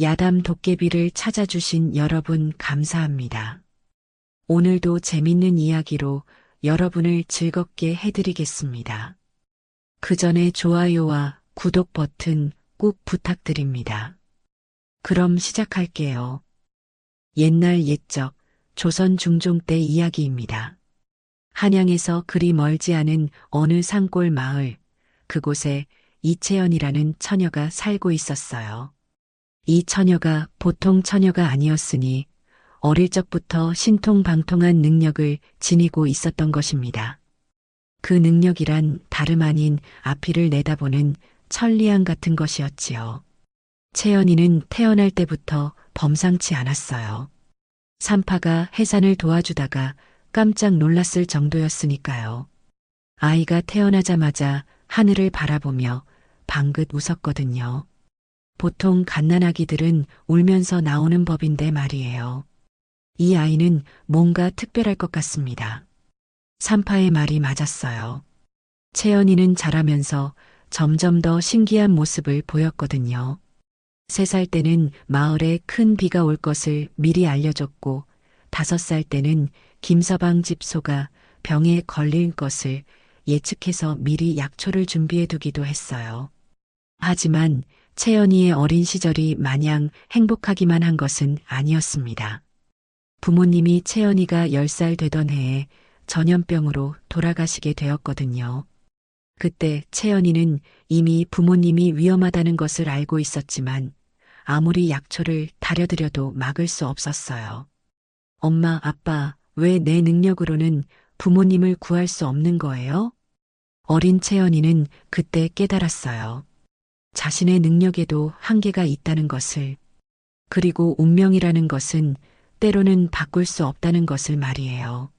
야담 도깨비를 찾아주신 여러분 감사합니다. 오늘도 재밌는 이야기로 여러분을 즐겁게 해드리겠습니다. 그 전에 좋아요와 구독 버튼 꼭 부탁드립니다. 그럼 시작할게요. 옛날 옛적 조선 중종 때 이야기입니다. 한양에서 그리 멀지 않은 어느 산골 마을, 그곳에 이채연이라는 처녀가 살고 있었어요. 이 처녀가 보통 처녀가 아니었으니 어릴 적부터 신통방통한 능력을 지니고 있었던 것입니다. 그 능력이란 다름 아닌 앞이를 내다보는 천리안 같은 것이었지요. 채연이는 태어날 때부터 범상치 않았어요. 산파가 해산을 도와주다가 깜짝 놀랐을 정도였으니까요. 아이가 태어나자마자 하늘을 바라보며 방긋 웃었거든요. 보통 갓난아기들은 울면서 나오는 법인데 말이에요. 이 아이는 뭔가 특별할 것 같습니다. 산파의 말이 맞았어요. 채연이는 자라면서 점점 더 신기한 모습을 보였거든요. 3살 때는 마을에 큰 비가 올 것을 미리 알려줬고 5살 때는 김서방 집 소가 병에 걸릴 것을 예측해서 미리 약초를 준비해 두기도 했어요. 하지만 채연이의 어린 시절이 마냥 행복하기만 한 것은 아니었습니다. 부모님이 채연이가 10살 되던 해에 전염병으로 돌아가시게 되었거든요. 그때 채연이는 이미 부모님이 위험하다는 것을 알고 있었지만 아무리 약초를 다려드려도 막을 수 없었어요. 엄마, 아빠, 왜 내 능력으로는 부모님을 구할 수 없는 거예요? 어린 채연이는 그때 깨달았어요. 자신의 능력에도 한계가 있다는 것을, 그리고 운명이라는 것은 때로는 바꿀 수 없다는 것을 말이에요.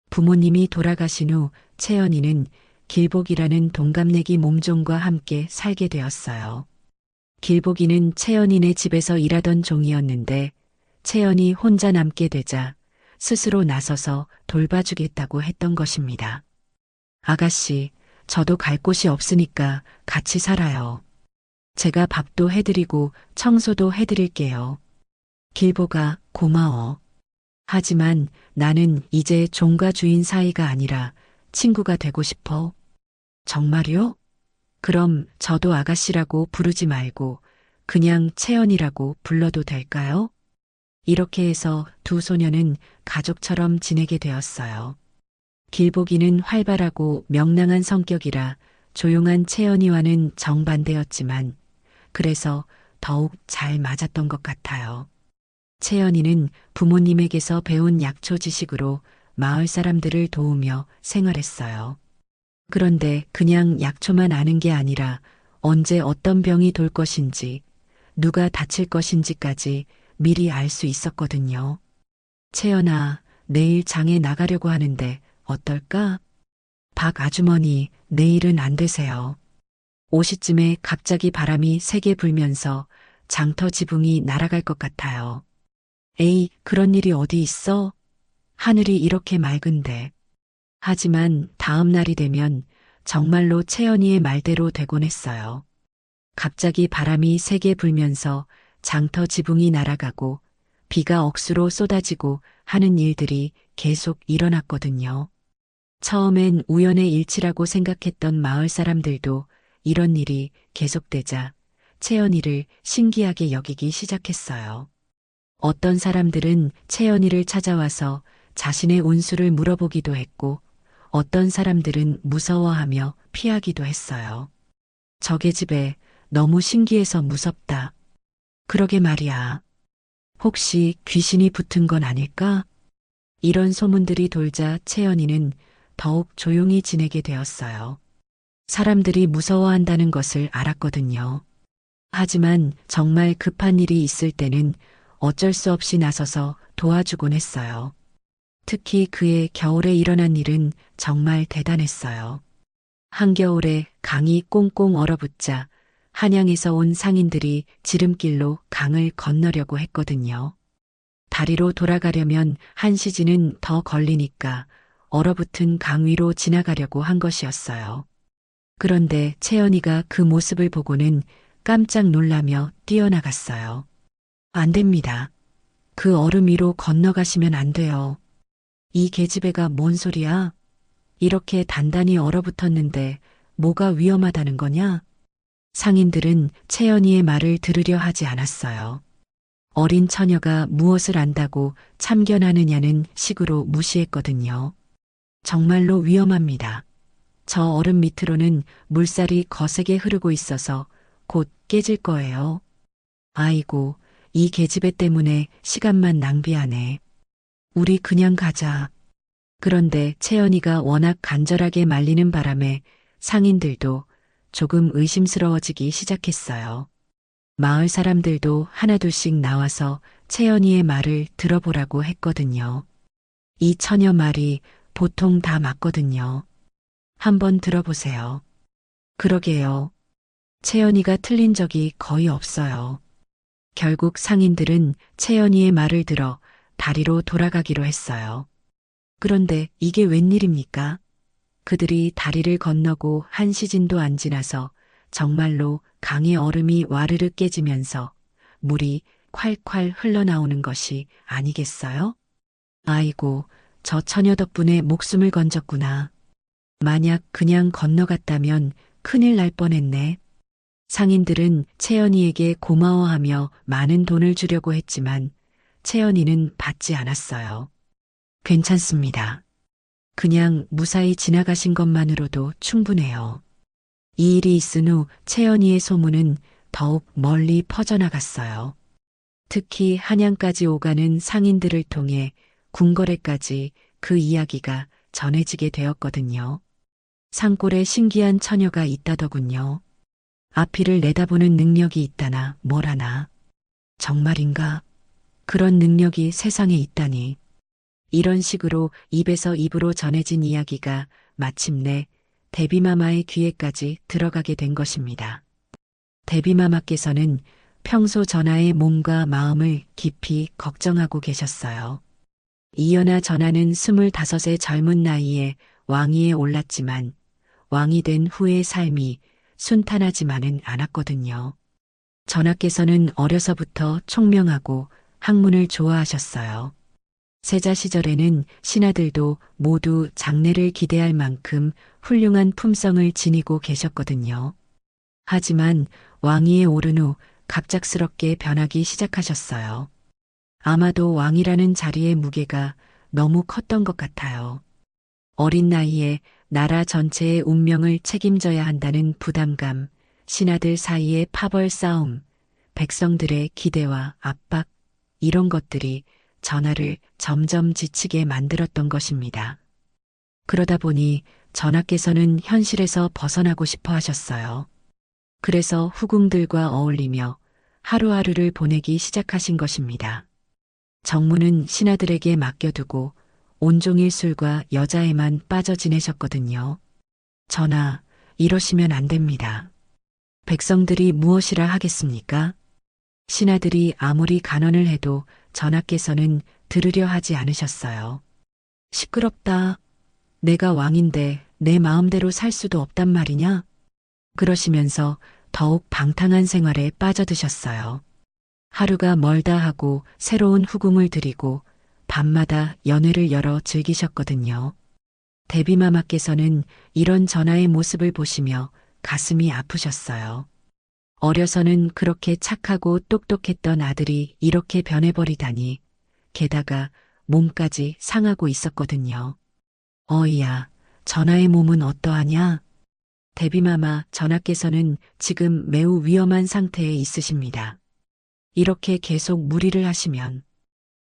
부모님이 돌아가신 후 채연이는 길복이라는 동갑내기 몸종과 함께 살게 되었어요. 길복이는 채연이네 집에서 일하던 종이었는데 채연이 혼자 남게 되자 스스로 나서서 돌봐주겠다고 했던 것입니다. 아가씨, 저도 갈 곳이 없으니까 같이 살아요. 제가 밥도 해드리고 청소도 해드릴게요. 길보가 고마워. 하지만 나는 이제 종과 주인 사이가 아니라 친구가 되고 싶어. 정말요? 그럼 저도 아가씨라고 부르지 말고 그냥 채연이라고 불러도 될까요? 이렇게 해서 두 소녀는 가족처럼 지내게 되었어요. 길보기는 활발하고 명랑한 성격이라 조용한 채연이와는 정반대였지만 그래서 더욱 잘 맞았던 것 같아요. 채연이는 부모님에게서 배운 약초 지식으로 마을 사람들을 도우며 생활했어요. 그런데 그냥 약초만 아는 게 아니라 언제 어떤 병이 돌 것인지, 누가 다칠 것인지까지 미리 알 수 있었거든요. 채연아, 내일 장에 나가려고 하는데 어떨까? 박 아주머니, 내일은 안 되세요. 5시쯤에 갑자기 바람이 세게 불면서 장터 지붕이 날아갈 것 같아요. 에이, 그런 일이 어디 있어? 하늘이 이렇게 맑은데. 하지만 다음 날이 되면 정말로 채연이의 말대로 되곤 했어요. 갑자기 바람이 세게 불면서 장터 지붕이 날아가고 비가 억수로 쏟아지고 하는 일들이 계속 일어났거든요. 처음엔 우연의 일치라고 생각했던 마을 사람들도 이런 일이 계속되자 채연이를 신기하게 여기기 시작했어요. 어떤 사람들은 채연이를 찾아와서 자신의 운수를 물어보기도 했고 어떤 사람들은 무서워하며 피하기도 했어요. 저게 집에 너무 신기해서 무섭다. 그러게 말이야. 혹시 귀신이 붙은 건 아닐까? 이런 소문들이 돌자 채연이는 더욱 조용히 지내게 되었어요. 사람들이 무서워한다는 것을 알았거든요. 하지만 정말 급한 일이 있을 때는 어쩔 수 없이 나서서 도와주곤 했어요. 특히 그의 겨울에 일어난 일은 정말 대단했어요. 한겨울에 강이 꽁꽁 얼어붙자 한양에서 온 상인들이 지름길로 강을 건너려고 했거든요. 다리로 돌아가려면 1시간은 더 걸리니까 얼어붙은 강 위로 지나가려고 한 것이었어요. 그런데 채연이가 그 모습을 보고는 깜짝 놀라며 뛰어나갔어요. 안 됩니다. 그 얼음 위로 건너가시면 안 돼요. 이 계집애가 뭔 소리야? 이렇게 단단히 얼어붙었는데 뭐가 위험하다는 거냐? 상인들은 채연이의 말을 들으려 하지 않았어요. 어린 처녀가 무엇을 안다고 참견하느냐는 식으로 무시했거든요. 정말로 위험합니다. 저 얼음 밑으로는 물살이 거세게 흐르고 있어서 곧 깨질 거예요. 아이고, 이 계집애 때문에 시간만 낭비하네. 우리 그냥 가자. 그런데 채연이가 워낙 간절하게 말리는 바람에 상인들도 조금 의심스러워지기 시작했어요. 마을 사람들도 하나둘씩 나와서 채연이의 말을 들어보라고 했거든요. 이 처녀 말이 보통 다 맞거든요. 한번 들어보세요. 그러게요. 채연이가 틀린 적이 거의 없어요. 결국 상인들은 채연이의 말을 들어 다리로 돌아가기로 했어요. 그런데 이게 웬일입니까? 그들이 다리를 건너고 한 시진도 안 지나서 정말로 강의 얼음이 와르르 깨지면서 물이 콸콸 흘러나오는 것이 아니겠어요? 아이고, 저 처녀 덕분에 목숨을 건졌구나. 만약 그냥 건너갔다면 큰일 날 뻔했네. 상인들은 채연이에게 고마워하며 많은 돈을 주려고 했지만 채연이는 받지 않았어요. 괜찮습니다. 그냥 무사히 지나가신 것만으로도 충분해요. 이 일이 있은 후 채연이의 소문은 더욱 멀리 퍼져나갔어요. 특히 한양까지 오가는 상인들을 통해 궁궐에까지 그 이야기가 전해지게 되었거든요. 산골에 신기한 처녀가 있다더군요. 앞이를 내다보는 능력이 있다나 뭐라나. 정말인가? 그런 능력이 세상에 있다니. 이런 식으로 입에서 입으로 전해진 이야기가 마침내 데비마마의 귀에까지 들어가게 된 것입니다. 데비마마께서는 평소 전하의 몸과 마음을 깊이 걱정하고 계셨어요. 이연아 전하는 25의 젊은 나이에 왕위에 올랐지만 왕이 된 후의 삶이 순탄하지만은 않았거든요. 전하께서는 어려서부터 총명하고 학문을 좋아하셨어요. 세자 시절에는 신하들도 모두 장래를 기대할 만큼 훌륭한 품성을 지니고 계셨거든요. 하지만 왕위에 오른 후 갑작스럽게 변하기 시작하셨어요. 아마도 왕이라는 자리의 무게가 너무 컸던 것 같아요. 어린 나이에 나라 전체의 운명을 책임져야 한다는 부담감, 신하들 사이의 파벌 싸움, 백성들의 기대와 압박, 이런 것들이 전하를 점점 지치게 만들었던 것입니다. 그러다 보니 전하께서는 현실에서 벗어나고 싶어 하셨어요. 그래서 후궁들과 어울리며 하루하루를 보내기 시작하신 것입니다. 정무는 신하들에게 맡겨두고 온종일 술과 여자에만 빠져 지내셨거든요. 전하, 이러시면 안 됩니다. 백성들이 무엇이라 하겠습니까? 신하들이 아무리 간언을 해도 전하께서는 들으려 하지 않으셨어요. 시끄럽다. 내가 왕인데 내 마음대로 살 수도 없단 말이냐? 그러시면서 더욱 방탕한 생활에 빠져드셨어요. 하루가 멀다 하고 새로운 후궁을 들이고 밤마다 연회를 열어 즐기셨거든요. 데비마마께서는 이런 전하의 모습을 보시며 가슴이 아프셨어요. 어려서는 그렇게 착하고 똑똑했던 아들이 이렇게 변해버리다니, 게다가 몸까지 상하고 있었거든요. 어이야, 전하의 몸은 어떠하냐? 데비마마, 전하께서는 지금 매우 위험한 상태에 있으십니다. 이렇게 계속 무리를 하시면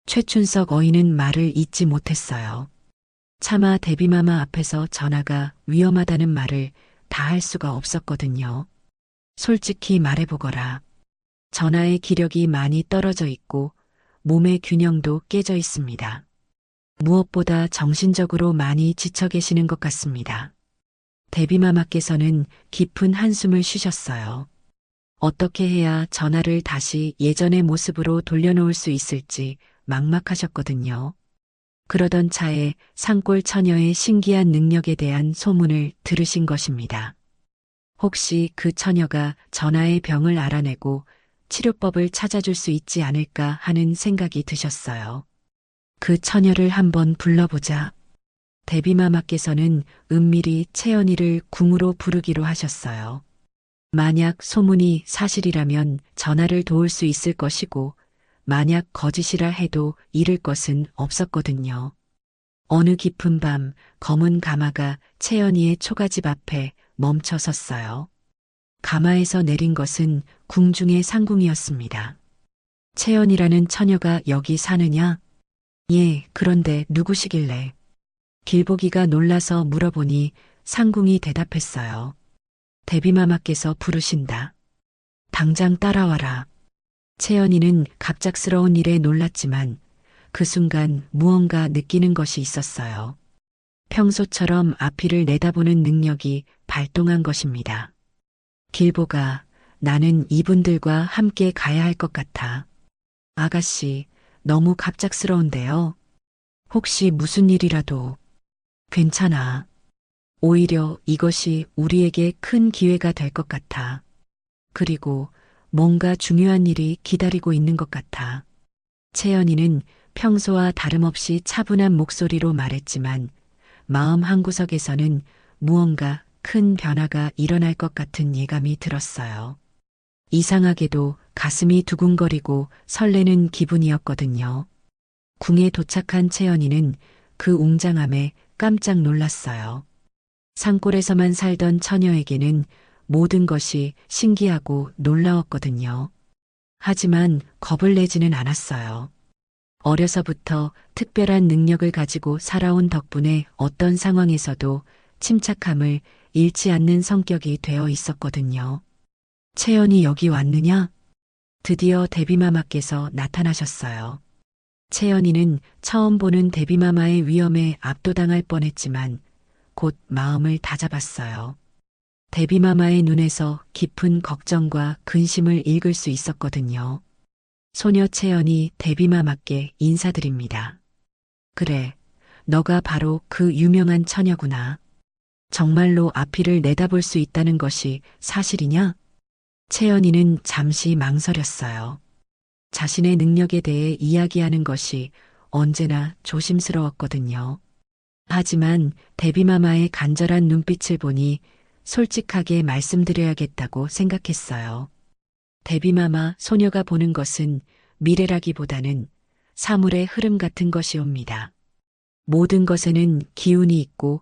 최춘석 어인은 말을 잇지 못했어요. 차마 데비마마 앞에서 전하가 위험하다는 말을 다 할 수가 없었거든요. 솔직히 말해보거라. 전하의 기력이 많이 떨어져 있고 몸의 균형도 깨져 있습니다. 무엇보다 정신적으로 많이 지쳐 계시는 것 같습니다. 데비마마께서는 깊은 한숨을 쉬셨어요. 어떻게 해야 전하를 다시 예전의 모습으로 돌려놓을 수 있을지 막막하셨거든요. 그러던 차에 산골 처녀의 신기한 능력에 대한 소문을 들으신 것입니다. 혹시 그 처녀가 전하의 병을 알아내고 치료법을 찾아줄 수 있지 않을까 하는 생각이 드셨어요. 그 처녀를 한번 불러보자. 대비마마께서는 은밀히 채연이를 궁으로 부르기로 하셨어요. 만약 소문이 사실이라면 전하를 도울 수 있을 것이고, 만약 거짓이라 해도 잃을 것은 없었거든요. 어느 깊은 밤 검은 가마가 채연이의 초가집 앞에 멈춰 섰어요. 가마에서 내린 것은 궁중의 상궁이었습니다. 채연이라는 처녀가 여기 사느냐? 예, 그런데 누구시길래? 길보기가 놀라서 물어보니 상궁이 대답했어요. 대비마마께서 부르신다. 당장 따라와라. 채연이는 갑작스러운 일에 놀랐지만 그 순간 무언가 느끼는 것이 있었어요. 평소처럼 앞이를 내다보는 능력이 발동한 것입니다. 길보가 나는 이분들과 함께 가야 할 것 같아. 아가씨, 너무 갑작스러운데요. 혹시 무슨 일이라도 괜찮아. 오히려 이것이 우리에게 큰 기회가 될 것 같아. 그리고 뭔가 중요한 일이 기다리고 있는 것 같아. 채연이는 평소와 다름없이 차분한 목소리로 말했지만 마음 한구석에서는 무언가 큰 변화가 일어날 것 같은 예감이 들었어요. 이상하게도 가슴이 두근거리고 설레는 기분이었거든요. 궁에 도착한 채연이는 그 웅장함에 깜짝 놀랐어요. 산골에서만 살던 처녀에게는 모든 것이 신기하고 놀라웠거든요. 하지만 겁을 내지는 않았어요. 어려서부터 특별한 능력을 가지고 살아온 덕분에 어떤 상황에서도 침착함을 잃지 않는 성격이 되어 있었거든요. 채연이 여기 왔느냐? 드디어 대비마마께서 나타나셨어요. 채연이는 처음 보는 대비마마의 위험에 압도당할 뻔했지만 곧 마음을 다잡았어요. 대비마마의 눈에서 깊은 걱정과 근심을 읽을 수 있었거든요. 소녀 채연이 대비마마께 인사드립니다. 그래, 너가 바로 그 유명한 처녀구나. 정말로 앞이를 내다볼 수 있다는 것이 사실이냐? 채연이는 잠시 망설였어요. 자신의 능력에 대해 이야기하는 것이 언제나 조심스러웠거든요. 하지만 대비마마의 간절한 눈빛을 보니 솔직하게 말씀드려야겠다고 생각했어요. 대비마마, 소녀가 보는 것은 미래라기보다는 사물의 흐름 같은 것이옵니다. 모든 것에는 기운이 있고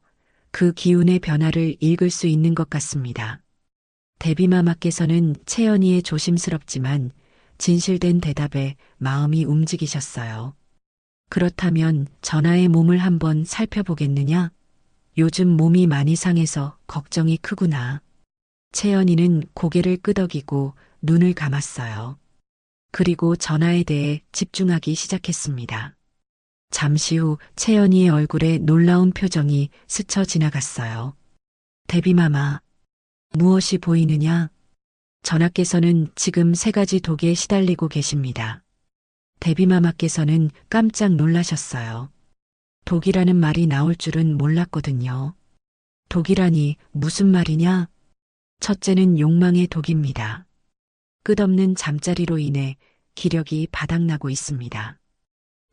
그 기운의 변화를 읽을 수 있는 것 같습니다. 대비마마께서는 채연이의 조심스럽지만 진실된 대답에 마음이 움직이셨어요. 그렇다면 전하의 몸을 한번 살펴보겠느냐? 요즘 몸이 많이 상해서 걱정이 크구나. 채연이는 고개를 끄덕이고 눈을 감았어요. 그리고 전하에 대해 집중하기 시작했습니다. 잠시 후 채연이의 얼굴에 놀라운 표정이 스쳐 지나갔어요. 대비마마, 무엇이 보이느냐? 전하께서는 지금 3가지 독에 시달리고 계십니다. 대비마마께서는 깜짝 놀라셨어요. 독이라는 말이 나올 줄은 몰랐거든요. 독이라니 무슨 말이냐? 첫째는 욕망의 독입니다. 끝없는 잠자리로 인해 기력이 바닥나고 있습니다.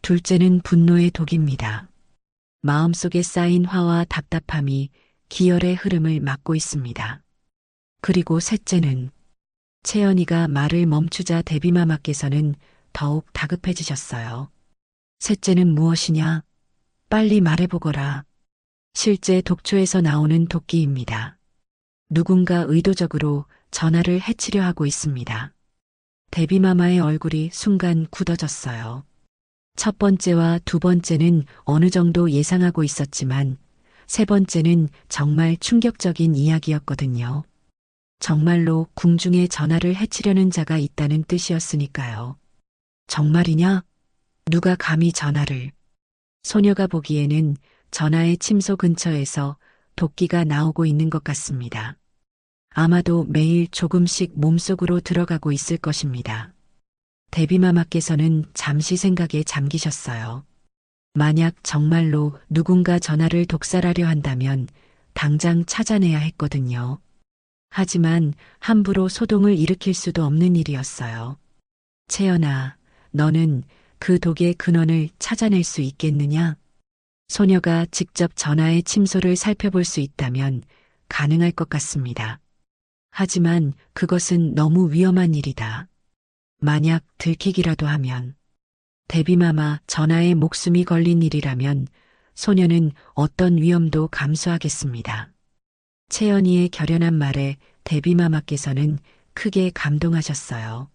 둘째는 분노의 독입니다. 마음속에 쌓인 화와 답답함이 기혈의 흐름을 막고 있습니다. 그리고 셋째는 채연이가 말을 멈추자 대비마마께서는 더욱 다급해지셨어요. 셋째는 무엇이냐? 빨리 말해보거라. 실제 독초에서 나오는 도끼입니다. 누군가 의도적으로 전하를 해치려 하고 있습니다. 대비마마의 얼굴이 순간 굳어졌어요. 첫 번째와 두 번째는 어느 정도 예상하고 있었지만 세 번째는 정말 충격적인 이야기였거든요. 정말로 궁중에 전하를 해치려는 자가 있다는 뜻이었으니까요. 정말이냐? 누가 감히 전하를? 소녀가 보기에는 전하의 침소 근처에서 도끼가 나오고 있는 것 같습니다. 아마도 매일 조금씩 몸속으로 들어가고 있을 것입니다. 대비마마께서는 잠시 생각에 잠기셨어요. 만약 정말로 누군가 전하를 독살하려 한다면 당장 찾아내야 했거든요. 하지만 함부로 소동을 일으킬 수도 없는 일이었어요. 채연아, 너는 그 독의 근원을 찾아낼 수 있겠느냐? 소녀가 직접 전하의 침소를 살펴볼 수 있다면 가능할 것 같습니다. 하지만 그것은 너무 위험한 일이다. 만약 들키기라도 하면, 데비마마 전하의 목숨이 걸린 일이라면 소녀는 어떤 위험도 감수하겠습니다. 채연이의 결연한 말에 데비마마께서는 크게 감동하셨어요.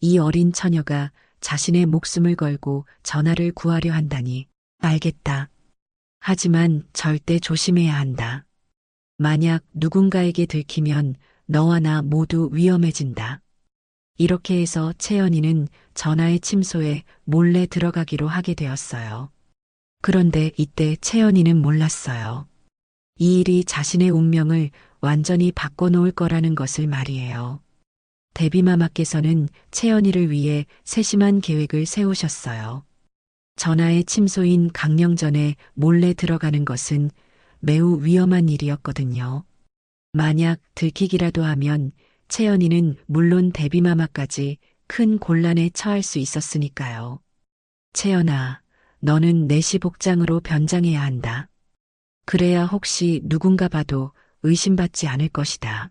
이 어린 처녀가 자신의 목숨을 걸고 전하를 구하려 한다니, 알겠다. 하지만 절대 조심해야 한다. 만약 누군가에게 들키면 너와 나 모두 위험해진다. 이렇게 해서 채연이는 전하의 침소에 몰래 들어가기로 하게 되었어요. 그런데 이때 채연이는 몰랐어요. 이 일이 자신의 운명을 완전히 바꿔놓을 거라는 것을 말이에요. 데비마마께서는 채연이를 위해 세심한 계획을 세우셨어요. 전하의 침소인 강령전에 몰래 들어가는 것은 매우 위험한 일이었거든요. 만약 들키기라도 하면 채연이는 물론 데비마마까지 큰 곤란에 처할 수 있었으니까요. 채연아, 너는 내시 복장으로 변장해야 한다. 그래야 혹시 누군가 봐도 의심받지 않을 것이다.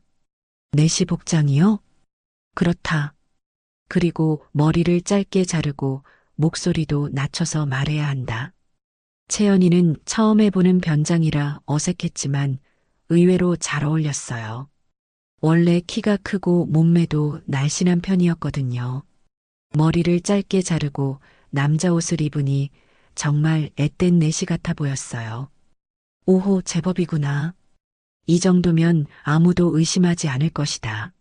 내시 복장이요? 그렇다. 그리고 머리를 짧게 자르고 목소리도 낮춰서 말해야 한다. 채연이는 처음 해보는 변장이라 어색했지만 의외로 잘 어울렸어요. 원래 키가 크고 몸매도 날씬한 편이었거든요. 머리를 짧게 자르고 남자 옷을 입으니 정말 앳된 내시 같아 보였어요. 오호, 제법이구나. 이 정도면 아무도 의심하지 않을 것이다.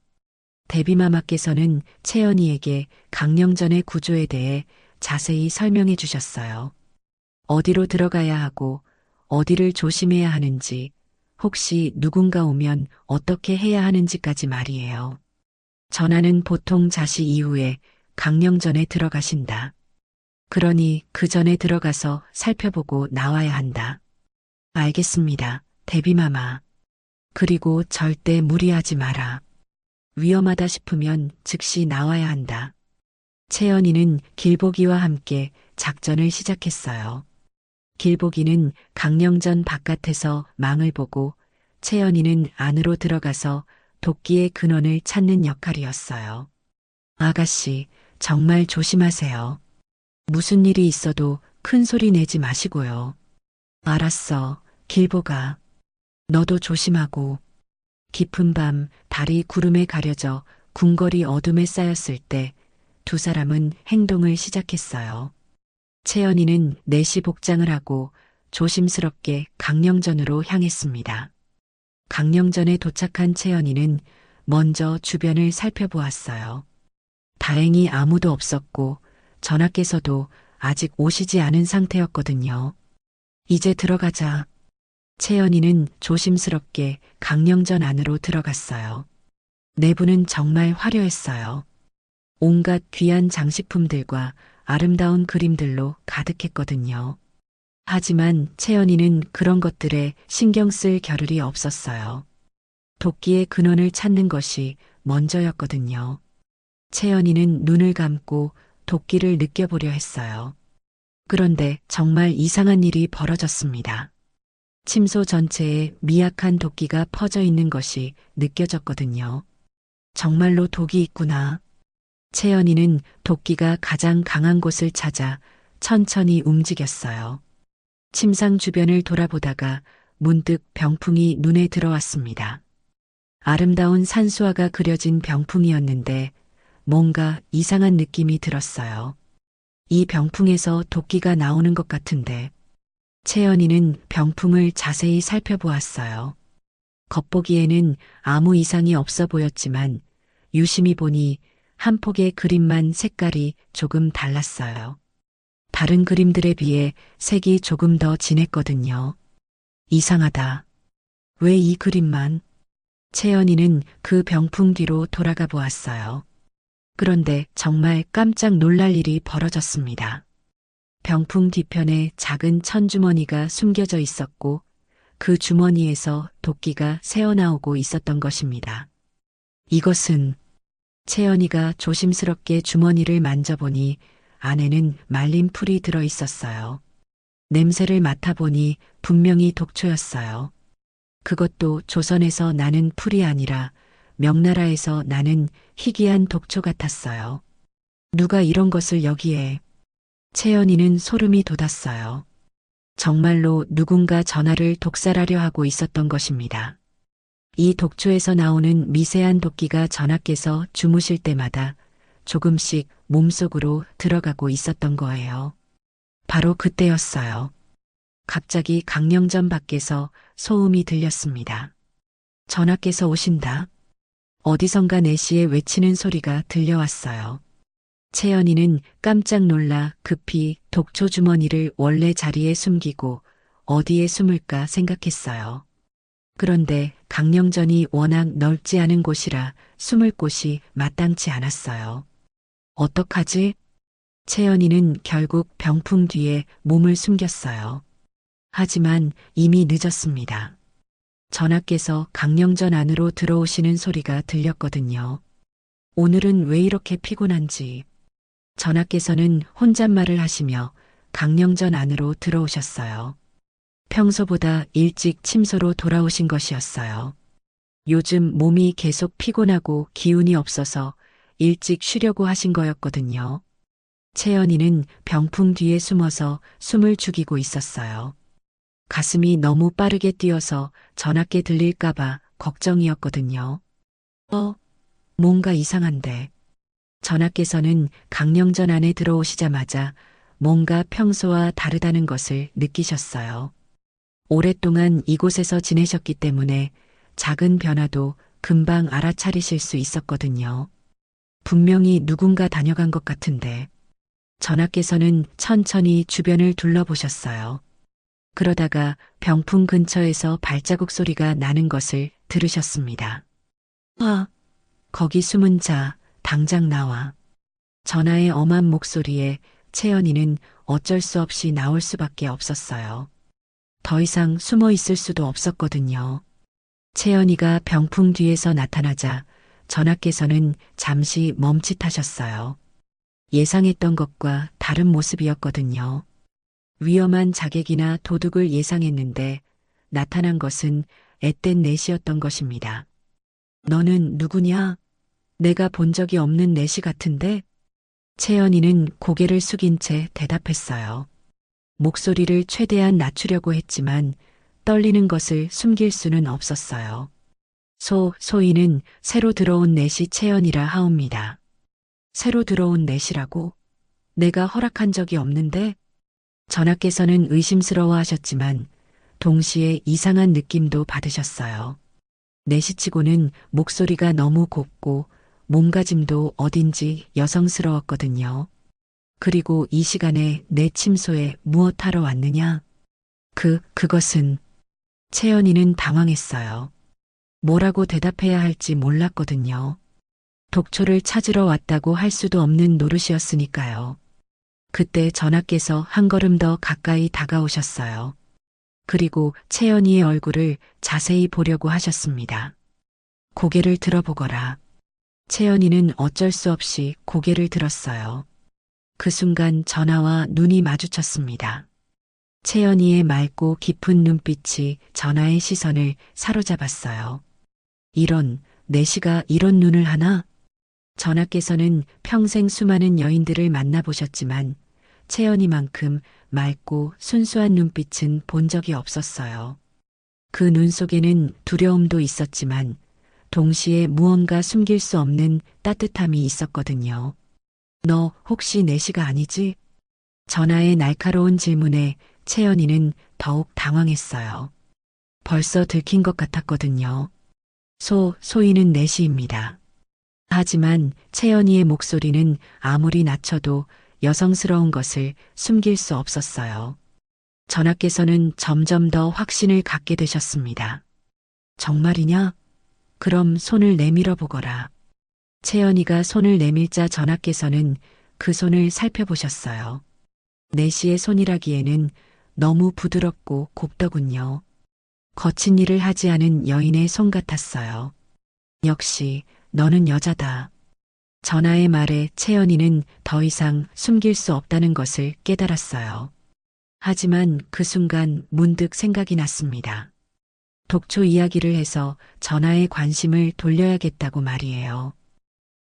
데비마마께서는 채연이에게 강령전의 구조에 대해 자세히 설명해 주셨어요. 어디로 들어가야 하고 어디를 조심해야 하는지, 혹시 누군가 오면 어떻게 해야 하는지까지 말이에요. 전하는 보통 자시 이후에 강령전에 들어가신다. 그러니 그 전에 들어가서 살펴보고 나와야 한다. 알겠습니다, 데비마마. 그리고 절대 무리하지 마라. 위험하다 싶으면 즉시 나와야 한다. 채연이는 길보기와 함께 작전을 시작했어요. 길보기는 강령전 바깥에서 망을 보고 채연이는 안으로 들어가서 도끼의 근원을 찾는 역할이었어요. 아가씨, 정말 조심하세요. 무슨 일이 있어도 큰 소리 내지 마시고요. 알았어, 길보가. 너도 조심하고. 깊은 밤 달이 구름에 가려져 궁궐이 어둠에 쌓였을 때 두 사람은 행동을 시작했어요. 채연이는 내시 복장을 하고 조심스럽게 강령전으로 향했습니다. 강령전에 도착한 채연이는 먼저 주변을 살펴보았어요. 다행히 아무도 없었고 전하께서도 아직 오시지 않은 상태였거든요. 이제 들어가자. 채연이는 조심스럽게 강령전 안으로 들어갔어요. 내부는 정말 화려했어요. 온갖 귀한 장식품들과 아름다운 그림들로 가득했거든요. 하지만 채연이는 그런 것들에 신경 쓸 겨를이 없었어요. 도끼의 근원을 찾는 것이 먼저였거든요. 채연이는 눈을 감고 도끼를 느껴보려 했어요. 그런데 정말 이상한 일이 벌어졌습니다. 침소 전체에 미약한 도끼가 퍼져 있는 것이 느껴졌거든요. 정말로 독이 있구나. 채연이는 도끼가 가장 강한 곳을 찾아 천천히 움직였어요. 침상 주변을 돌아보다가 문득 병풍이 눈에 들어왔습니다. 아름다운 산수화가 그려진 병풍이었는데 뭔가 이상한 느낌이 들었어요. 이 병풍에서 도끼가 나오는 것 같은데. 채연이는 병풍을 자세히 살펴보았어요. 겉보기에는 아무 이상이 없어 보였지만 유심히 보니 한 폭의 그림만 색깔이 조금 달랐어요. 다른 그림들에 비해 색이 조금 더 진했거든요. 이상하다. 왜 이 그림만? 채연이는 그 병풍 뒤로 돌아가 보았어요. 그런데 정말 깜짝 놀랄 일이 벌어졌습니다. 병풍 뒤편에 작은 천주머니가 숨겨져 있었고 그 주머니에서 도끼가 새어나오고 있었던 것입니다. 이것은 채연이가 조심스럽게 주머니를 만져보니 안에는 말린 풀이 들어 있었어요. 냄새를 맡아보니 분명히 독초였어요. 그것도 조선에서 나는 풀이 아니라 명나라에서 나는 희귀한 독초 같았어요. 누가 이런 것을 여기에. 채연이는 소름이 돋았어요. 정말로 누군가 전하를 독살하려 하고 있었던 것입니다. 이 독초에서 나오는 미세한 독기가 전하께서 주무실 때마다 조금씩 몸속으로 들어가고 있었던 거예요. 바로 그때였어요. 갑자기 강령전 밖에서 소음이 들렸습니다. 전하께서 오신다. 어디선가 내시에 외치는 소리가 들려왔어요. 채연이는 깜짝 놀라 급히 독초 주머니를 원래 자리에 숨기고 어디에 숨을까 생각했어요. 그런데 강령전이 워낙 넓지 않은 곳이라 숨을 곳이 마땅치 않았어요. 어떡하지? 채연이는 결국 병풍 뒤에 몸을 숨겼어요. 하지만 이미 늦었습니다. 전하께서 강령전 안으로 들어오시는 소리가 들렸거든요. 오늘은 왜 이렇게 피곤한지. 전하께서는 혼잣말을 하시며 강령전 안으로 들어오셨어요. 평소보다 일찍 침소로 돌아오신 것이었어요. 요즘 몸이 계속 피곤하고 기운이 없어서 일찍 쉬려고 하신 거였거든요. 채연이는 병풍 뒤에 숨어서 숨을 죽이고 있었어요. 가슴이 너무 빠르게 뛰어서 전하께 들릴까봐 걱정이었거든요. 뭔가 이상한데. 전하께서는 강령전 안에 들어오시자마자 뭔가 평소와 다르다는 것을 느끼셨어요. 오랫동안 이곳에서 지내셨기 때문에 작은 변화도 금방 알아차리실 수 있었거든요. 분명히 누군가 다녀간 것 같은데. 전하께서는 천천히 주변을 둘러보셨어요. 그러다가 병풍 근처에서 발자국 소리가 나는 것을 들으셨습니다. 거기 숨은 자, 당장 나와. 전하의 엄한 목소리에 채연이는 어쩔 수 없이 나올 수밖에 없었어요. 더 이상 숨어 있을 수도 없었거든요. 채연이가 병풍 뒤에서 나타나자 전하께서는 잠시 멈칫하셨어요. 예상했던 것과 다른 모습이었거든요. 위험한 자객이나 도둑을 예상했는데 나타난 것은 앳된 내시였던 것입니다. 너는 누구냐? 내가 본 적이 없는 내시 같은데? 채연이는 고개를 숙인 채 대답했어요. 목소리를 최대한 낮추려고 했지만 떨리는 것을 숨길 수는 없었어요. 소희는 새로 들어온 내시 채연이라 하옵니다. 새로 들어온 내시라고? 내가 허락한 적이 없는데? 전하께서는 의심스러워 하셨지만 동시에 이상한 느낌도 받으셨어요. 내시치고는 목소리가 너무 곱고 몸가짐도 어딘지 여성스러웠거든요. 그리고 이 시간에 내 침소에 무엇하러 왔느냐? 그것은. 채연이는 당황했어요. 뭐라고 대답해야 할지 몰랐거든요. 독초를 찾으러 왔다고 할 수도 없는 노릇이었으니까요. 그때 전하께서 한 걸음 더 가까이 다가오셨어요. 그리고 채연이의 얼굴을 자세히 보려고 하셨습니다. 고개를 들어보거라. 채연이는 어쩔 수 없이 고개를 들었어요. 그 순간 전하와 눈이 마주쳤습니다. 채연이의 맑고 깊은 눈빛이 전하의 시선을 사로잡았어요. 내시가 이런 눈을 하나? 전하께서는 평생 수많은 여인들을 만나보셨지만 채연이만큼 맑고 순수한 눈빛은 본 적이 없었어요. 그 눈 속에는 두려움도 있었지만 동시에 무언가 숨길 수 없는 따뜻함이 있었거든요. 너 혹시 내시가 아니지? 전하의 날카로운 질문에 채연이는 더욱 당황했어요. 벌써 들킨 것 같았거든요. 소희는 내시입니다. 하지만 채연이의 목소리는 아무리 낮춰도 여성스러운 것을 숨길 수 없었어요. 전하께서는 점점 더 확신을 갖게 되셨습니다. 정말이냐? 그럼 손을 내밀어 보거라. 채연이가 손을 내밀자 전하께서는 그 손을 살펴보셨어요. 내시의 손이라기에는 너무 부드럽고 곱더군요. 거친 일을 하지 않은 여인의 손 같았어요. 역시 너는 여자다. 전하의 말에 채연이는 더 이상 숨길 수 없다는 것을 깨달았어요. 하지만 그 순간 문득 생각이 났습니다. 독초 이야기를 해서 전하의 관심을 돌려야겠다고 말이에요.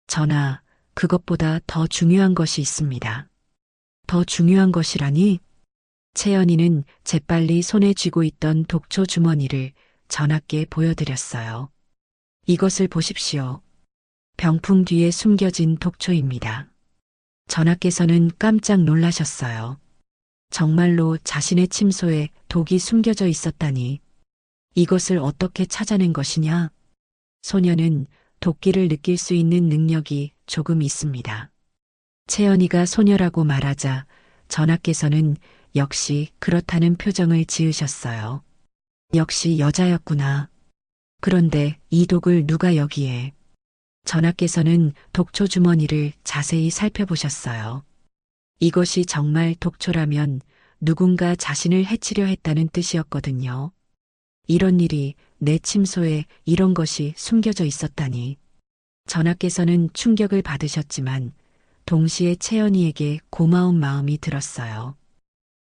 전하, 그것보다 더 중요한 것이 있습니다. 더 중요한 것이라니? 채연이는 재빨리 손에 쥐고 있던 독초 주머니를 전하께 보여드렸어요. 이것을 보십시오. 병풍 뒤에 숨겨진 독초입니다. 전하께서는 깜짝 놀라셨어요. 정말로 자신의 침소에 독이 숨겨져 있었다니. 이것을 어떻게 찾아낸 것이냐? 소녀는 도끼를 느낄 수 있는 능력이 조금 있습니다. 채연이가 소녀라고 말하자 전하께서는 역시 그렇다는 표정을 지으셨어요. 역시 여자였구나. 그런데 이 독을 누가 여기에? 전하께서는 독초 주머니를 자세히 살펴보셨어요. 이것이 정말 독초라면 누군가 자신을 해치려 했다는 뜻이었거든요. 이런 일이 내 침소에 이런 것이 숨겨져 있었다니. 전하께서는 충격을 받으셨지만 동시에 채연이에게 고마운 마음이 들었어요.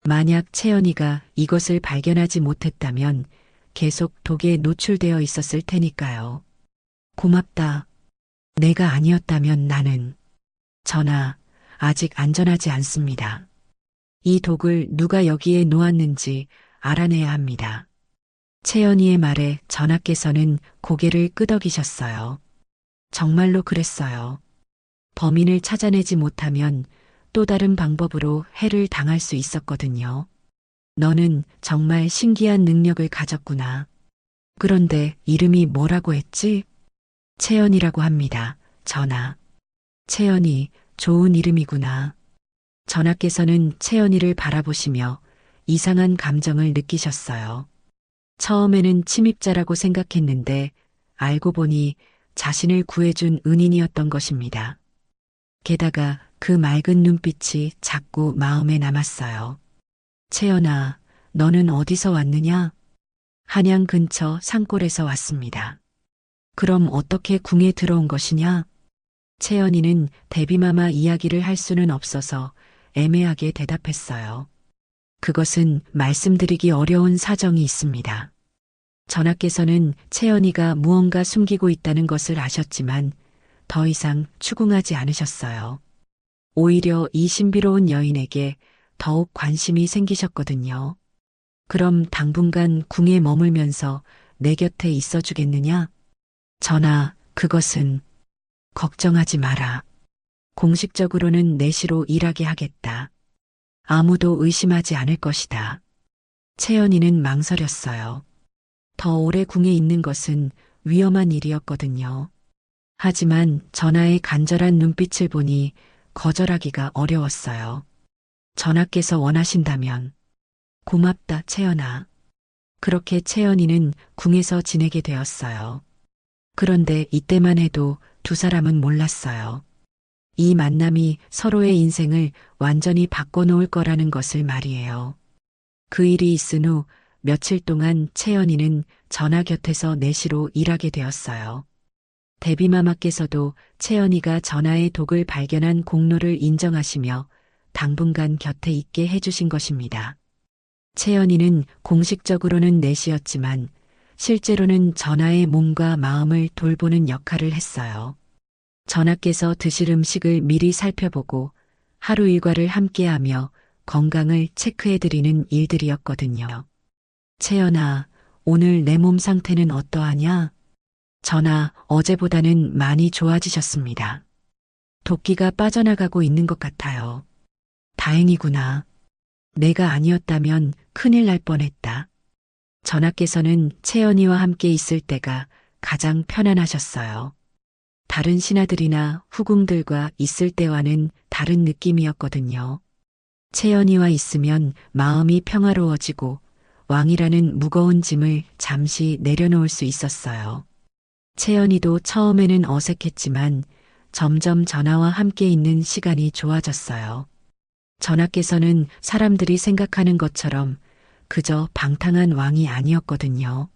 만약 채연이가 이것을 발견하지 못했다면 계속 독에 노출되어 있었을 테니까요. 고맙다. 내가 아니었다면 나는. 전하, 아직 안전하지 않습니다. 이 독을 누가 여기에 놓았는지 알아내야 합니다. 채연이의 말에 전하께서는 고개를 끄덕이셨어요. 정말로 그랬어요. 범인을 찾아내지 못하면 또 다른 방법으로 해를 당할 수 있었거든요. 너는 정말 신기한 능력을 가졌구나. 그런데 이름이 뭐라고 했지? 채연이라고 합니다. 전하. 채연이 좋은 이름이구나. 전하께서는 채연이를 바라보시며 이상한 감정을 느끼셨어요. 처음에는 침입자라고 생각했는데 알고 보니 자신을 구해준 은인이었던 것입니다. 게다가 그 맑은 눈빛이 자꾸 마음에 남았어요. 채연아, 너는 어디서 왔느냐? 한양 근처 산골에서 왔습니다. 그럼 어떻게 궁에 들어온 것이냐? 채연이는 데비마마 이야기를 할 수는 없어서 애매하게 대답했어요. 그것은 말씀드리기 어려운 사정이 있습니다. 전하께서는 채연이가 무언가 숨기고 있다는 것을 아셨지만 더 이상 추궁하지 않으셨어요. 오히려 이 신비로운 여인에게 더욱 관심이 생기셨거든요. 그럼 당분간 궁에 머물면서 내 곁에 있어 주겠느냐? 전하, 그것은 걱정하지 마라. 공식적으로는 내시로 일하게 하겠다. 아무도 의심하지 않을 것이다. 채연이는 망설였어요. 더 오래 궁에 있는 것은 위험한 일이었거든요. 하지만 전하의 간절한 눈빛을 보니 거절하기가 어려웠어요. 전하께서 원하신다면 고맙다, 채연아. 그렇게 채연이는 궁에서 지내게 되었어요. 그런데 이때만 해도 두 사람은 몰랐어요. 이 만남이 서로의 인생을 완전히 바꿔놓을 거라는 것을 말이에요. 그 일이 있은 후 며칠 동안 채연이는 전하 곁에서 내시로 일하게 되었어요. 데비마마께서도 채연이가 전하의 독을 발견한 공로를 인정하시며 당분간 곁에 있게 해주신 것입니다. 채연이는 공식적으로는 내시였지만 실제로는 전하의 몸과 마음을 돌보는 역할을 했어요. 전하께서 드실 음식을 미리 살펴보고 하루 일과를 함께하며 건강을 체크해드리는 일들이었거든요. 채연아, 오늘 내 몸 상태는 어떠하냐? 전하, 어제보다는 많이 좋아지셨습니다. 도끼가 빠져나가고 있는 것 같아요. 다행이구나. 내가 아니었다면 큰일 날 뻔했다. 전하께서는 채연이와 함께 있을 때가 가장 편안하셨어요. 다른 신하들이나 후궁들과 있을 때와는 다른 느낌이었거든요. 채연이와 있으면 마음이 평화로워지고 왕이라는 무거운 짐을 잠시 내려놓을 수 있었어요. 채연이도 처음에는 어색했지만 점점 전하와 함께 있는 시간이 좋아졌어요. 전하께서는 사람들이 생각하는 것처럼 그저 방탕한 왕이 아니었거든요.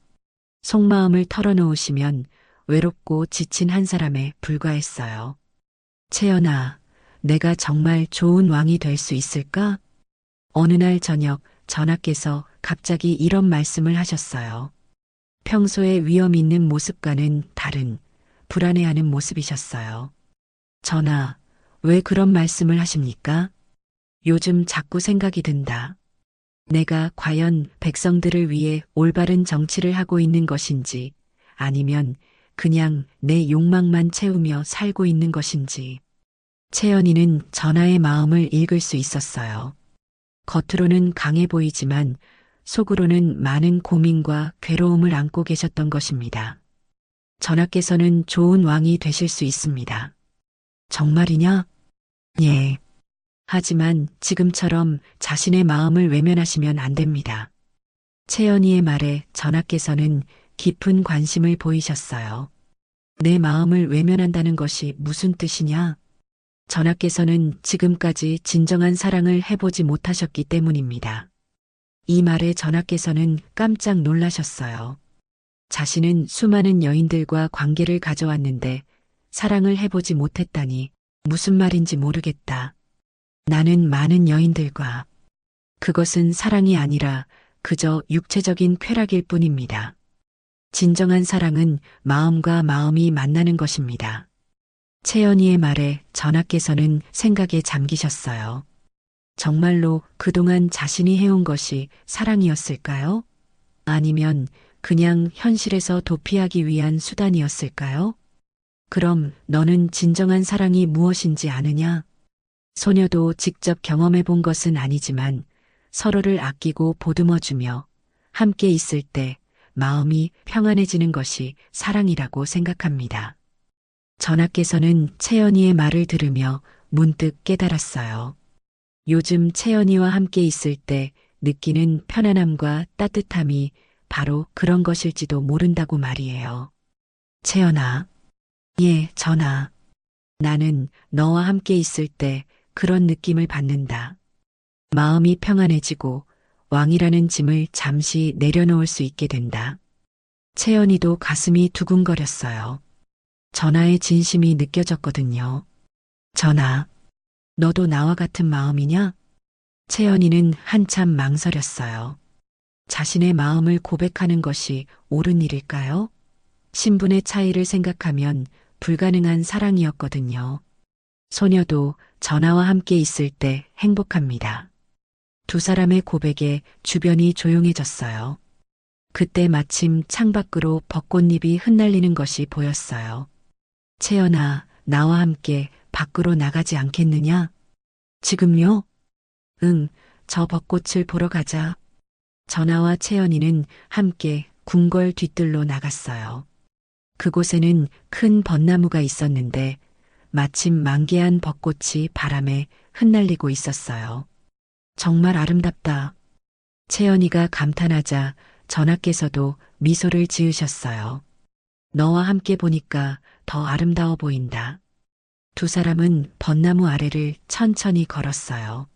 속마음을 털어놓으시면 외롭고 지친 한 사람에 불과했어요. 채연아, 내가 정말 좋은 왕이 될 수 있을까? 어느 날 저녁 전하께서 갑자기 이런 말씀을 하셨어요. 평소에 위험 있는 모습과는 다른 불안해하는 모습이셨어요. 전하, 왜 그런 말씀을 하십니까? 요즘 자꾸 생각이 든다. 내가 과연 백성들을 위해 올바른 정치를 하고 있는 것인지 아니면 그냥 내 욕망만 채우며 살고 있는 것인지. 채연이는 전하의 마음을 읽을 수 있었어요. 겉으로는 강해 보이지만 속으로는 많은 고민과 괴로움을 안고 계셨던 것입니다. 전하께서는 좋은 왕이 되실 수 있습니다. 정말이냐? 예. 하지만 지금처럼 자신의 마음을 외면하시면 안 됩니다. 채연이의 말에 전하께서는 깊은 관심을 보이셨어요. 내 마음을 외면한다는 것이 무슨 뜻이냐? 전하께서는 지금까지 진정한 사랑을 해보지 못하셨기 때문입니다. 이 말에 전하께서는 깜짝 놀라셨어요. 자신은 수많은 여인들과 관계를 가져왔는데 사랑을 해보지 못했다니 무슨 말인지 모르겠다. 나는 많은 여인들과 그것은 사랑이 아니라 그저 육체적인 쾌락일 뿐입니다. 진정한 사랑은 마음과 마음이 만나는 것입니다. 채연이의 말에 전하께서는 생각에 잠기셨어요. 정말로 그동안 자신이 해온 것이 사랑이었을까요? 아니면 그냥 현실에서 도피하기 위한 수단이었을까요? 그럼 너는 진정한 사랑이 무엇인지 아느냐? 소녀도 직접 경험해 본 것은 아니지만 서로를 아끼고 보듬어주며 함께 있을 때 마음이 평안해지는 것이 사랑이라고 생각합니다. 전하께서는 채연이의 말을 들으며 문득 깨달았어요. 요즘 채연이와 함께 있을 때 느끼는 편안함과 따뜻함이 바로 그런 것일지도 모른다고 말이에요. 채연아. 예, 전하. 나는 너와 함께 있을 때 그런 느낌을 받는다. 마음이 평안해지고 왕이라는 짐을 잠시 내려놓을 수 있게 된다. 채연이도 가슴이 두근거렸어요. 전하의 진심이 느껴졌거든요. 전하, 너도 나와 같은 마음이냐? 채연이는 한참 망설였어요. 자신의 마음을 고백하는 것이 옳은 일일까요? 신분의 차이를 생각하면 불가능한 사랑이었거든요. 소녀도 전하와 함께 있을 때 행복합니다. 두 사람의 고백에 주변이 조용해졌어요. 그때 마침 창밖으로 벚꽃잎이 흩날리는 것이 보였어요. 채연아, 나와 함께 밖으로 나가지 않겠느냐? 지금요? 응, 저 벚꽃을 보러 가자. 전하와 채연이는 함께 궁궐 뒤뜰로 나갔어요. 그곳에는 큰 벚나무가 있었는데 마침 만개한 벚꽃이 바람에 흩날리고 있었어요. 정말 아름답다. 채연이가 감탄하자 전하께서도 미소를 지으셨어요. 너와 함께 보니까 더 아름다워 보인다. 두 사람은 벚나무 아래를 천천히 걸었어요.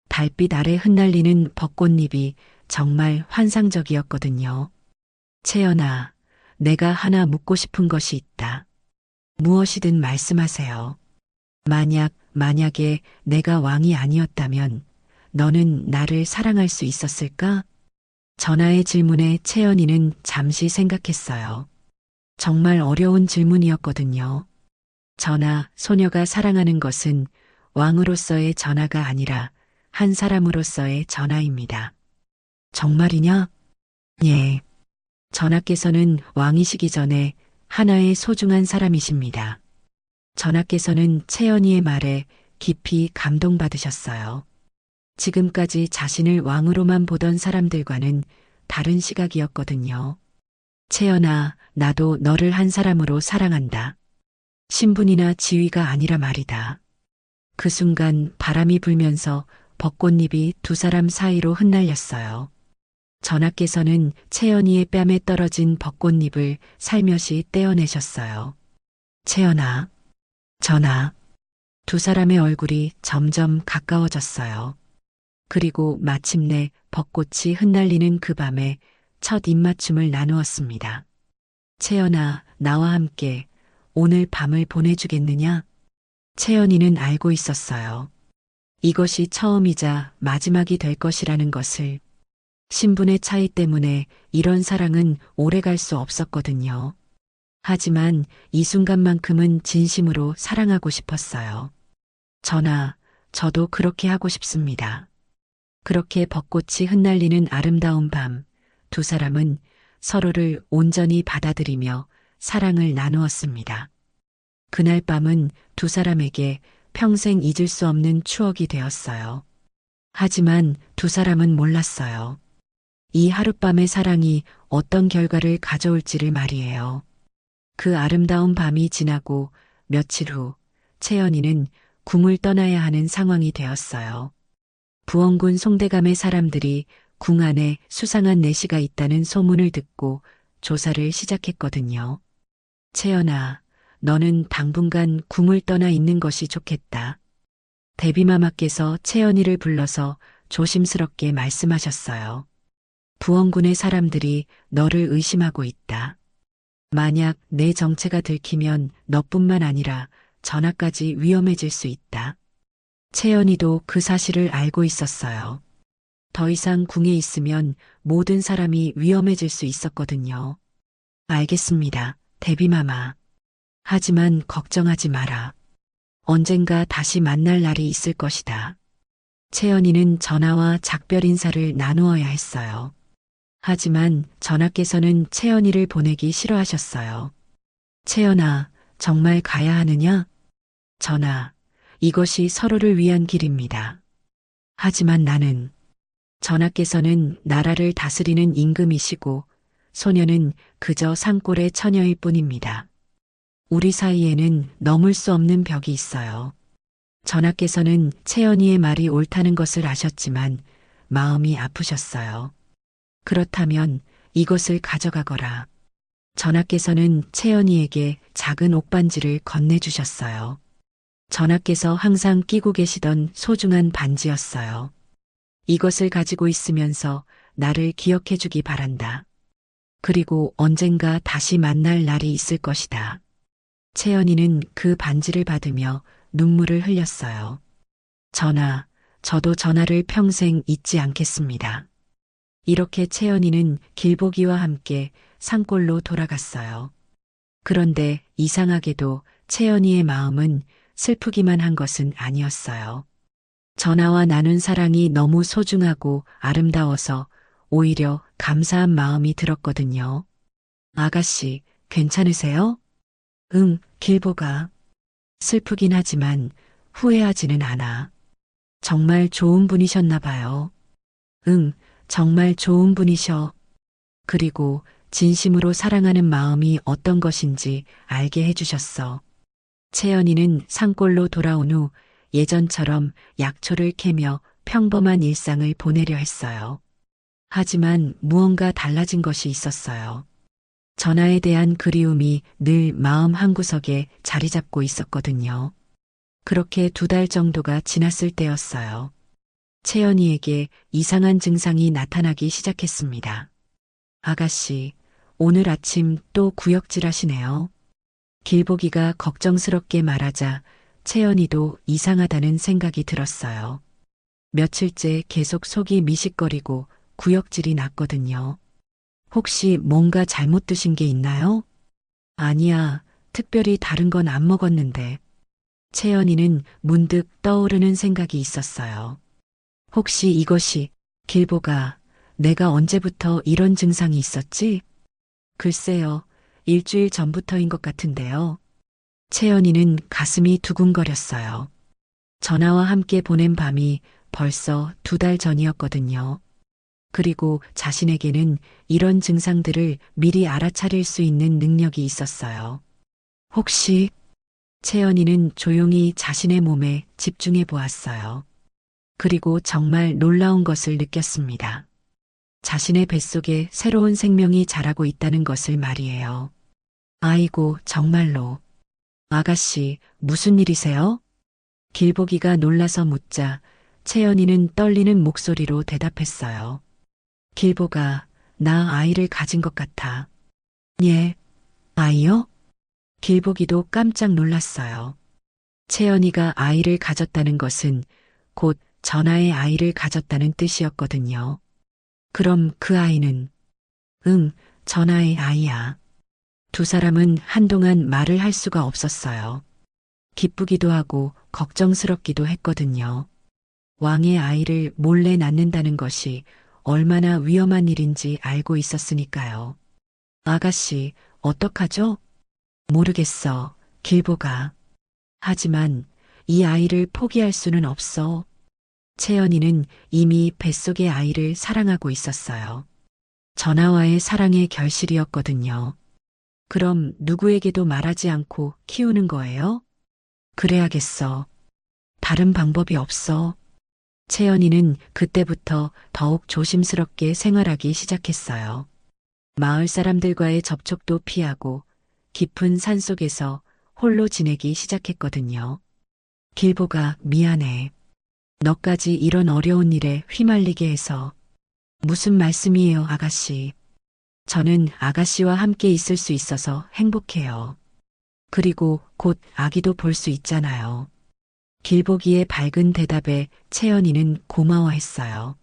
달빛 아래 흩날리는 벚꽃잎이 정말 환상적이었거든요. 채연아, 내가 하나 묻고 싶은 것이 있다. 무엇이든 말씀하세요. 만약에 내가 왕이 아니었다면 너는 나를 사랑할 수 있었을까? 전하의 질문에 채연이는 잠시 생각했어요. 정말 어려운 질문이었거든요. 전하, 소녀가 사랑하는 것은 왕으로서의 전하가 아니라 한 사람으로서의 전하입니다. 정말이냐? 예. 전하께서는 왕이시기 전에 하나의 소중한 사람이십니다. 전하께서는 채연이의 말에 깊이 감동받으셨어요. 지금까지 자신을 왕으로만 보던 사람들과는 다른 시각이었거든요. 채연아, 나도 너를 한 사람으로 사랑한다. 신분이나 지위가 아니라 말이다. 그 순간 바람이 불면서 벚꽃잎이 두 사람 사이로 흩날렸어요. 전하께서는 채연이의 뺨에 떨어진 벚꽃잎을 살며시 떼어내셨어요. 채연아, 전하. 두 사람의 얼굴이 점점 가까워졌어요. 그리고 마침내 벚꽃이 흩날리는 그 밤에 첫 입맞춤을 나누었습니다. 채연아, 나와 함께 오늘 밤을 보내주겠느냐? 채연이는 알고 있었어요. 이것이 처음이자 마지막이 될 것이라는 것을. 신분의 차이 때문에 이런 사랑은 오래 갈 수 없었거든요. 하지만 이 순간만큼은 진심으로 사랑하고 싶었어요. 전하, 저도 그렇게 하고 싶습니다. 그렇게 벚꽃이 흩날리는 아름다운 밤, 두 사람은 서로를 온전히 받아들이며 사랑을 나누었습니다. 그날 밤은 두 사람에게 평생 잊을 수 없는 추억이 되었어요. 하지만 두 사람은 몰랐어요. 이 하룻밤의 사랑이 어떤 결과를 가져올지를 말이에요. 그 아름다운 밤이 지나고 며칠 후 채연이는 궁을 떠나야 하는 상황이 되었어요. 부원군 송대감의 사람들이 궁 안에 수상한 내시가 있다는 소문을 듣고 조사를 시작했거든요. 채연아, 너는 당분간 궁을 떠나 있는 것이 좋겠다. 대비마마께서 채연이를 불러서 조심스럽게 말씀하셨어요. 부원군의 사람들이 너를 의심하고 있다. 만약 내 정체가 들키면 너뿐만 아니라 전하까지 위험해질 수 있다. 채연이도 그 사실을 알고 있었어요. 더 이상 궁에 있으면 모든 사람이 위험해질 수 있었거든요. 알겠습니다, 대비마마. 하지만 걱정하지 마라. 언젠가 다시 만날 날이 있을 것이다. 채연이는 전하와 작별 인사를 나누어야 했어요. 하지만 전하께서는 채연이를 보내기 싫어하셨어요. 채연아, 정말 가야 하느냐? 전하, 이것이 서로를 위한 길입니다. 하지만 나는, 전하께서는 나라를 다스리는 임금이시고 소녀는 그저 산골의 처녀일 뿐입니다. 우리 사이에는 넘을 수 없는 벽이 있어요. 전하께서는 채연이의 말이 옳다는 것을 아셨지만 마음이 아프셨어요. 그렇다면 이것을 가져가거라. 전하께서는 채연이에게 작은 옥반지를 건네주셨어요. 전하께서 항상 끼고 계시던 소중한 반지였어요. 이것을 가지고 있으면서 나를 기억해 주기 바란다. 그리고 언젠가 다시 만날 날이 있을 것이다. 채연이는 그 반지를 받으며 눈물을 흘렸어요. 전하, 저도 전하를 평생 잊지 않겠습니다. 이렇게 채연이는 길보기와 함께 산골로 돌아갔어요. 그런데 이상하게도 채연이의 마음은 슬프기만 한 것은 아니었어요. 전하와 나눈 사랑이 너무 소중하고 아름다워서 오히려 감사한 마음이 들었거든요. 아가씨, 괜찮으세요? 응, 길보가. 슬프긴 하지만 후회하지는 않아. 정말 좋은 분이셨나 봐요. 응, 정말 좋은 분이셔. 그리고 진심으로 사랑하는 마음이 어떤 것인지 알게 해주셨어. 채연이는 산골로 돌아온 후 예전처럼 약초를 캐며 평범한 일상을 보내려 했어요. 하지만 무언가 달라진 것이 있었어요. 전하에 대한 그리움이 늘 마음 한구석에 자리 잡고 있었거든요. 그렇게 2달 정도가 지났을 때였어요. 채연이에게 이상한 증상이 나타나기 시작했습니다. 아가씨, 오늘 아침 또 구역질 하시네요. 길보기가 걱정스럽게 말하자 채연이도 이상하다는 생각이 들었어요. 며칠째 계속 속이 미식거리고 구역질이 났거든요. 혹시 뭔가 잘못 드신 게 있나요? 아니야, 특별히 다른 건 안 먹었는데. 채연이는 문득 떠오르는 생각이 있었어요. 혹시 이것이, 길보가, 내가 언제부터 이런 증상이 있었지? 글쎄요, 일주일 전부터인 것 같은데요. 채연이는 가슴이 두근거렸어요. 전하와 함께 보낸 밤이 벌써 2달 전이었거든요. 그리고 자신에게는 이런 증상들을 미리 알아차릴 수 있는 능력이 있었어요. 혹시 채연이는 조용히 자신의 몸에 집중해 보았어요. 그리고 정말 놀라운 것을 느꼈습니다. 자신의 뱃속에 새로운 생명이 자라고 있다는 것을 말이에요. 아이고, 정말로. 아가씨, 무슨 일이세요? 길보기가 놀라서 묻자 채연이는 떨리는 목소리로 대답했어요. 길보가, 나 아이를 가진 것 같아. 예, 아이요? 길보기도 깜짝 놀랐어요. 채연이가 아이를 가졌다는 것은 곧 전하의 아이를 가졌다는 뜻이었거든요. 그럼 그 아이는 응, 전하의 아이야. 두 사람은 한동안 말을 할 수가 없었어요. 기쁘기도 하고 걱정스럽기도 했거든요. 왕의 아이를 몰래 낳는다는 것이 얼마나 위험한 일인지 알고 있었으니까요. 아가씨, 어떡하죠? 모르겠어, 길보가. 하지만 이 아이를 포기할 수는 없어. 채연이는 이미 뱃속의 아이를 사랑하고 있었어요. 전하와의 사랑의 결실이었거든요. 그럼 누구에게도 말하지 않고 키우는 거예요? 그래야겠어. 다른 방법이 없어. 채연이는 그때부터 더욱 조심스럽게 생활하기 시작했어요. 마을 사람들과의 접촉도 피하고 깊은 산속에서 홀로 지내기 시작했거든요. 길보가 미안해. 너까지 이런 어려운 일에 휘말리게 해서. 무슨 말씀이에요, 아가씨. 저는 아가씨와 함께 있을 수 있어서 행복해요. 그리고 곧 아기도 볼 수 있잖아요. 길보기의 밝은 대답에 채연이는 고마워했어요.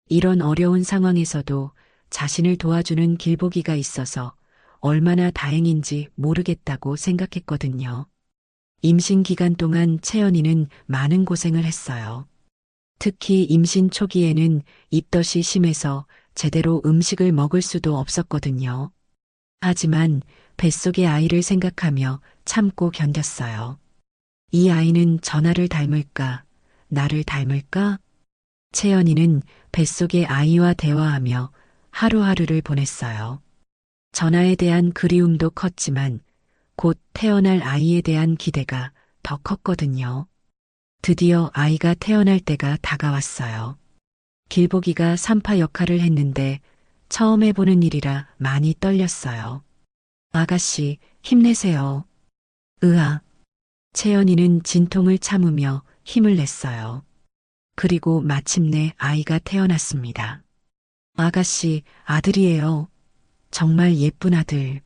이런 어려운 상황에서도 자신을 도와주는 길보기가 있어서 얼마나 다행인지 모르겠다고 생각했거든요. 임신 기간 동안 채연이는 많은 고생을 했어요. 특히 임신 초기에는 입덧이 심해서 제대로 음식을 먹을 수도 없었거든요. 하지만 뱃속의 아이를 생각하며 참고 견뎠어요. 이 아이는 전하를 닮을까, 나를 닮을까? 채연이는 뱃속의 아이와 대화하며 하루하루를 보냈어요. 전하에 대한 그리움도 컸지만 곧 태어날 아이에 대한 기대가 더 컸거든요. 드디어 아이가 태어날 때가 다가왔어요. 길보기가 산파 역할을 했는데 처음 해보는 일이라 많이 떨렸어요. 아가씨, 힘내세요. 으아. 채연이는 진통을 참으며 힘을 냈어요. 그리고 마침내 아이가 태어났습니다. 아가씨, 아들이에요. 정말 예쁜 아들.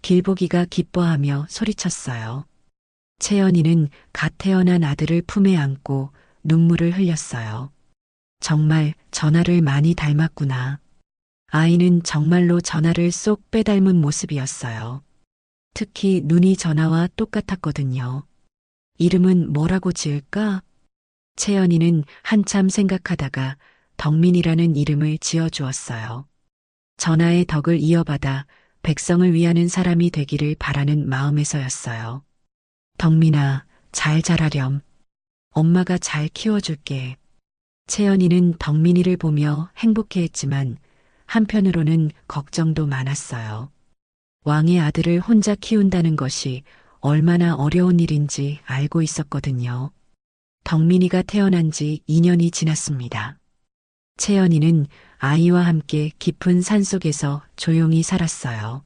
길보기가 기뻐하며 소리쳤어요. 채연이는 갓 태어난 아들을 품에 안고 눈물을 흘렸어요. 정말 전하를 많이 닮았구나. 아이는 정말로 전하를 쏙 빼닮은 모습이었어요. 특히 눈이 전하와 똑같았거든요. 이름은 뭐라고 지을까? 채연이는 한참 생각하다가 덕민이라는 이름을 지어주었어요. 전하의 덕을 이어받아 백성을 위하는 사람이 되기를 바라는 마음에서였어요. 덕민아, 잘 자라렴. 엄마가 잘 키워줄게. 채연이는 덕민이를 보며 행복해했지만 한편으로는 걱정도 많았어요. 왕의 아들을 혼자 키운다는 것이 얼마나 어려운 일인지 알고 있었거든요. 덕민이가 태어난 지 2년이 지났습니다. 채연이는 아이와 함께 깊은 산속에서 조용히 살았어요.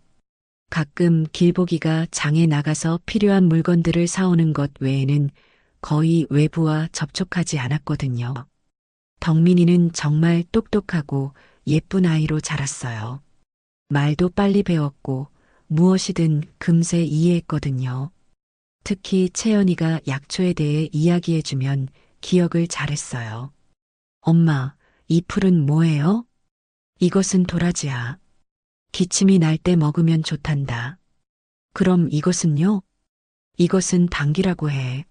가끔 길보기가 장에 나가서 필요한 물건들을 사오는 것 외에는 거의 외부와 접촉하지 않았거든요. 덕민이는 정말 똑똑하고 예쁜 아이로 자랐어요. 말도 빨리 배웠고 무엇이든 금세 이해했거든요. 특히 채연이가 약초에 대해 이야기해주면 기억을 잘했어요. 엄마, 이 풀은 뭐예요? 이것은 도라지야. 기침이 날 때 먹으면 좋단다. 그럼 이것은요? 이것은 당귀라고 해.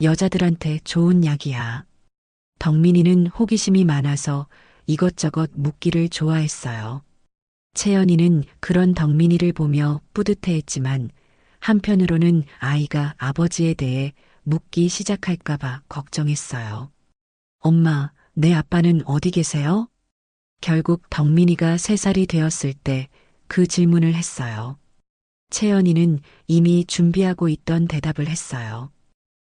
여자들한테 좋은 약이야. 덕민이는 호기심이 많아서 이것저것 묻기를 좋아했어요. 채연이는 그런 덕민이를 보며 뿌듯해했지만 한편으로는 아이가 아버지에 대해 묻기 시작할까봐 걱정했어요. 엄마, 내 아빠는 어디 계세요? 결국 덕민이가 3살이 되었을 때 그 질문을 했어요. 채연이는 이미 준비하고 있던 대답을 했어요.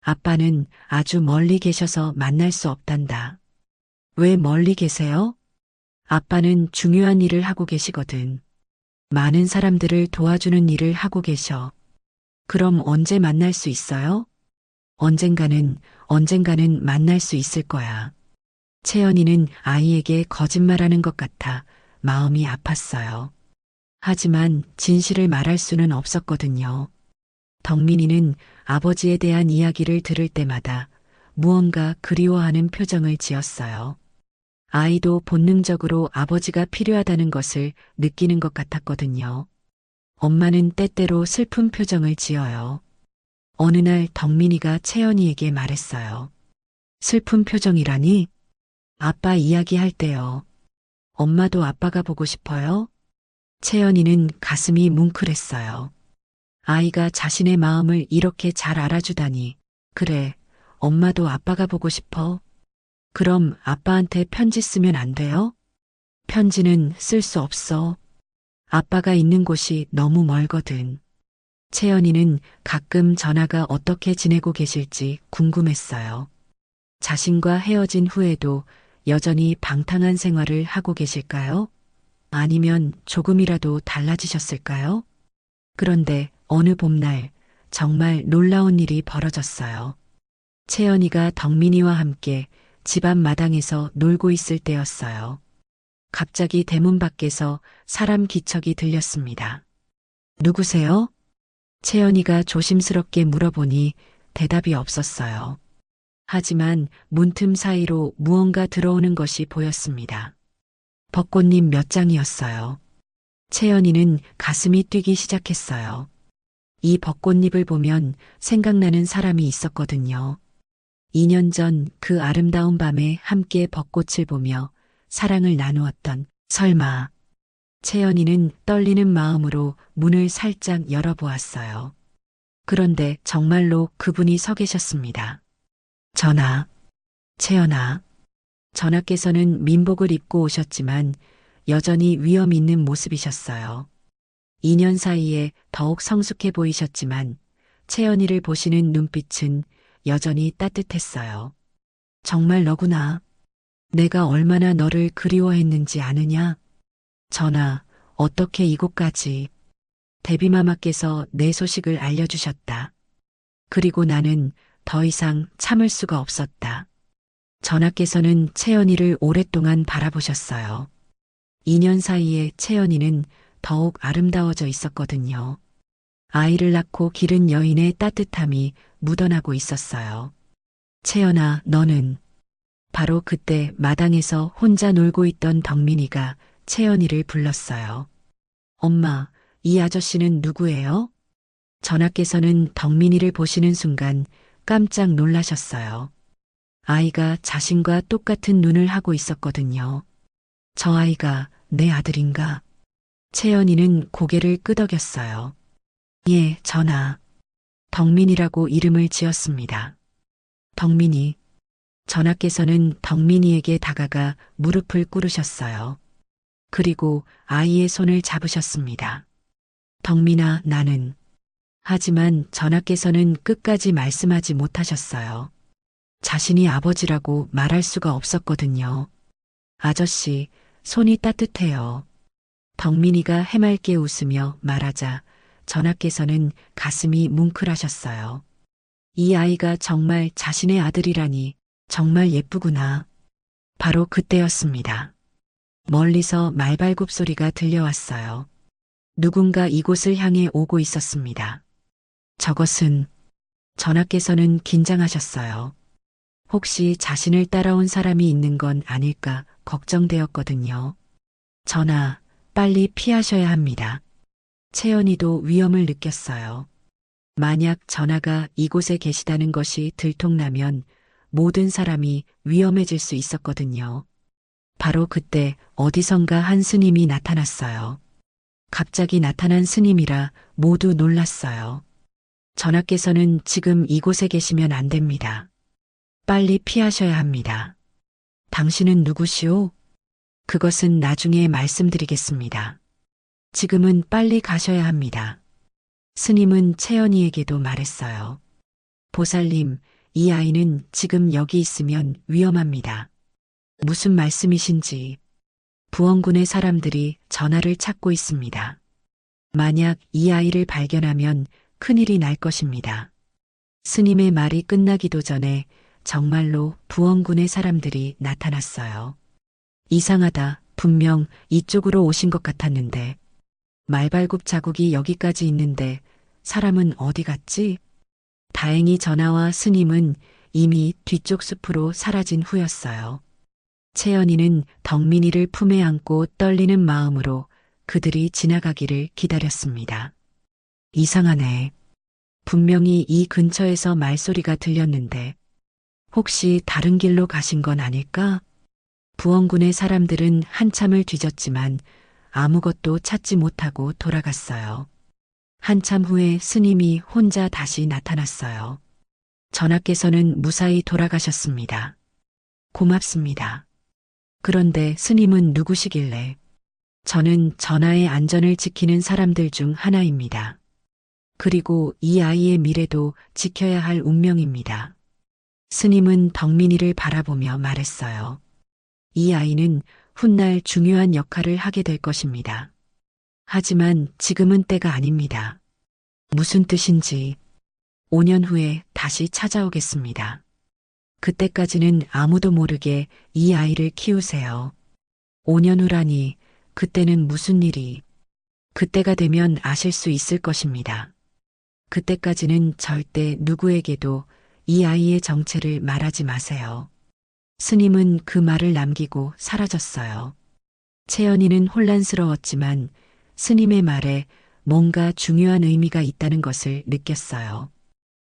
아빠는 아주 멀리 계셔서 만날 수 없단다. 왜 멀리 계세요? 아빠는 중요한 일을 하고 계시거든. 많은 사람들을 도와주는 일을 하고 계셔. 그럼 언제 만날 수 있어요? 언젠가는 만날 수 있을 거야. 채연이는 아이에게 거짓말하는 것 같아 마음이 아팠어요. 하지만 진실을 말할 수는 없었거든요. 덕민이는 아버지에 대한 이야기를 들을 때마다 무언가 그리워하는 표정을 지었어요. 아이도 본능적으로 아버지가 필요하다는 것을 느끼는 것 같았거든요. 엄마는 때때로 슬픈 표정을 지어요. 어느 날 덕민이가 채연이에게 말했어요. 슬픈 표정이라니? 아빠 이야기할 때요. 엄마도 아빠가 보고 싶어요? 채연이는 가슴이 뭉클했어요. 아이가 자신의 마음을 이렇게 잘 알아주다니. 그래, 엄마도 아빠가 보고 싶어. 그럼 아빠한테 편지 쓰면 안 돼요? 편지는 쓸 수 없어. 아빠가 있는 곳이 너무 멀거든. 채연이는 가끔 전화가 어떻게 지내고 계실지 궁금했어요. 자신과 헤어진 후에도 여전히 방탕한 생활을 하고 계실까요? 아니면 조금이라도 달라지셨을까요? 그런데 어느 봄날 정말 놀라운 일이 벌어졌어요. 채연이가 덕민이와 함께 집 앞 마당에서 놀고 있을 때였어요. 갑자기 대문 밖에서 사람 기척이 들렸습니다. 누구세요? 채연이가 조심스럽게 물어보니 대답이 없었어요. 하지만 문틈 사이로 무언가 들어오는 것이 보였습니다. 벚꽃잎 몇 장이었어요. 채연이는 가슴이 뛰기 시작했어요. 이 벚꽃잎을 보면 생각나는 사람이 있었거든요. 2년 전 그 아름다운 밤에 함께 벚꽃을 보며 사랑을 나누었던 설마. 채연이는 떨리는 마음으로 문을 살짝 열어보았어요. 그런데 정말로 그분이 서 계셨습니다. 전하, 채연아. 전하께서는 민복을 입고 오셨지만 여전히 위험 있는 모습이셨어요. 2년 사이에 더욱 성숙해 보이셨지만 채연이를 보시는 눈빛은 여전히 따뜻했어요. 정말 너구나. 내가 얼마나 너를 그리워했는지 아느냐? 전하, 어떻게 이곳까지? 대비마마께서 내 소식을 알려주셨다. 그리고 나는 더 이상 참을 수가 없었다. 전하께서는 채연이를 오랫동안 바라보셨어요. 2년 사이에 채연이는 더욱 아름다워져 있었거든요. 아이를 낳고 기른 여인의 따뜻함이 묻어나고 있었어요. 채연아, 너는. 바로 그때 마당에서 혼자 놀고 있던 덕민이가 채연이를 불렀어요. 엄마, 이 아저씨는 누구예요? 전하께서는 덕민이를 보시는 순간 깜짝 놀라셨어요. 아이가 자신과 똑같은 눈을 하고 있었거든요. 저 아이가 내 아들인가? 채연이는 고개를 끄덕였어요. 예, 전하. 덕민이라고 이름을 지었습니다. 덕민이. 전하께서는 덕민이에게 다가가 무릎을 꿇으셨어요. 그리고 아이의 손을 잡으셨습니다. 덕민아, 나는. 하지만 전하께서는 끝까지 말씀하지 못하셨어요. 자신이 아버지라고 말할 수가 없었거든요. 아저씨, 손이 따뜻해요. 덕민이가 해맑게 웃으며 말하자 전하께서는 가슴이 뭉클하셨어요. 이 아이가 정말 자신의 아들이라니 정말 예쁘구나. 바로 그때였습니다. 멀리서 말발굽 소리가 들려왔어요. 누군가 이곳을 향해 오고 있었습니다. 저것은. 전하께서는 긴장하셨어요. 혹시 자신을 따라온 사람이 있는 건 아닐까 걱정되었거든요. 전하, 빨리 피하셔야 합니다. 채연이도 위험을 느꼈어요. 만약 전하가 이곳에 계시다는 것이 들통나면 모든 사람이 위험해질 수 있었거든요. 바로 그때 어디선가 한 스님이 나타났어요. 갑자기 나타난 스님이라 모두 놀랐어요. 전하께서는 지금 이곳에 계시면 안 됩니다. 빨리 피하셔야 합니다. 당신은 누구시오? 그것은 나중에 말씀드리겠습니다. 지금은 빨리 가셔야 합니다. 스님은 채연이에게도 말했어요. 보살님, 이 아이는 지금 여기 있으면 위험합니다. 무슨 말씀이신지. 부원군의 사람들이 전하를 찾고 있습니다. 만약 이 아이를 발견하면 큰일이 날 것입니다. 스님의 말이 끝나기도 전에 정말로 부원군의 사람들이 나타났어요. 이상하다. 분명 이쪽으로 오신 것 같았는데. 말발굽 자국이 여기까지 있는데 사람은 어디 갔지? 다행히 전하와 스님은 이미 뒤쪽 숲으로 사라진 후였어요. 채연이는 덕민이를 품에 안고 떨리는 마음으로 그들이 지나가기를 기다렸습니다. 이상하네. 분명히 이 근처에서 말소리가 들렸는데 혹시 다른 길로 가신 건 아닐까? 부원군의 사람들은 한참을 뒤졌지만 아무것도 찾지 못하고 돌아갔어요. 한참 후에 스님이 혼자 다시 나타났어요. 전하께서는 무사히 돌아가셨습니다. 고맙습니다. 그런데 스님은 누구시길래? 저는 전하의 안전을 지키는 사람들 중 하나입니다. 그리고 이 아이의 미래도 지켜야 할 운명입니다. 스님은 덕민이를 바라보며 말했어요. 이 아이는 훗날 중요한 역할을 하게 될 것입니다. 하지만 지금은 때가 아닙니다. 무슨 뜻인지 5년 후에 다시 찾아오겠습니다. 그때까지는 아무도 모르게 이 아이를 키우세요. 5년 후라니 그때는 무슨 일이? 그때가 되면 아실 수 있을 것입니다. 그때까지는 절대 누구에게도 이 아이의 정체를 말하지 마세요. 스님은 그 말을 남기고 사라졌어요. 채연이는 혼란스러웠지만 스님의 말에 뭔가 중요한 의미가 있다는 것을 느꼈어요.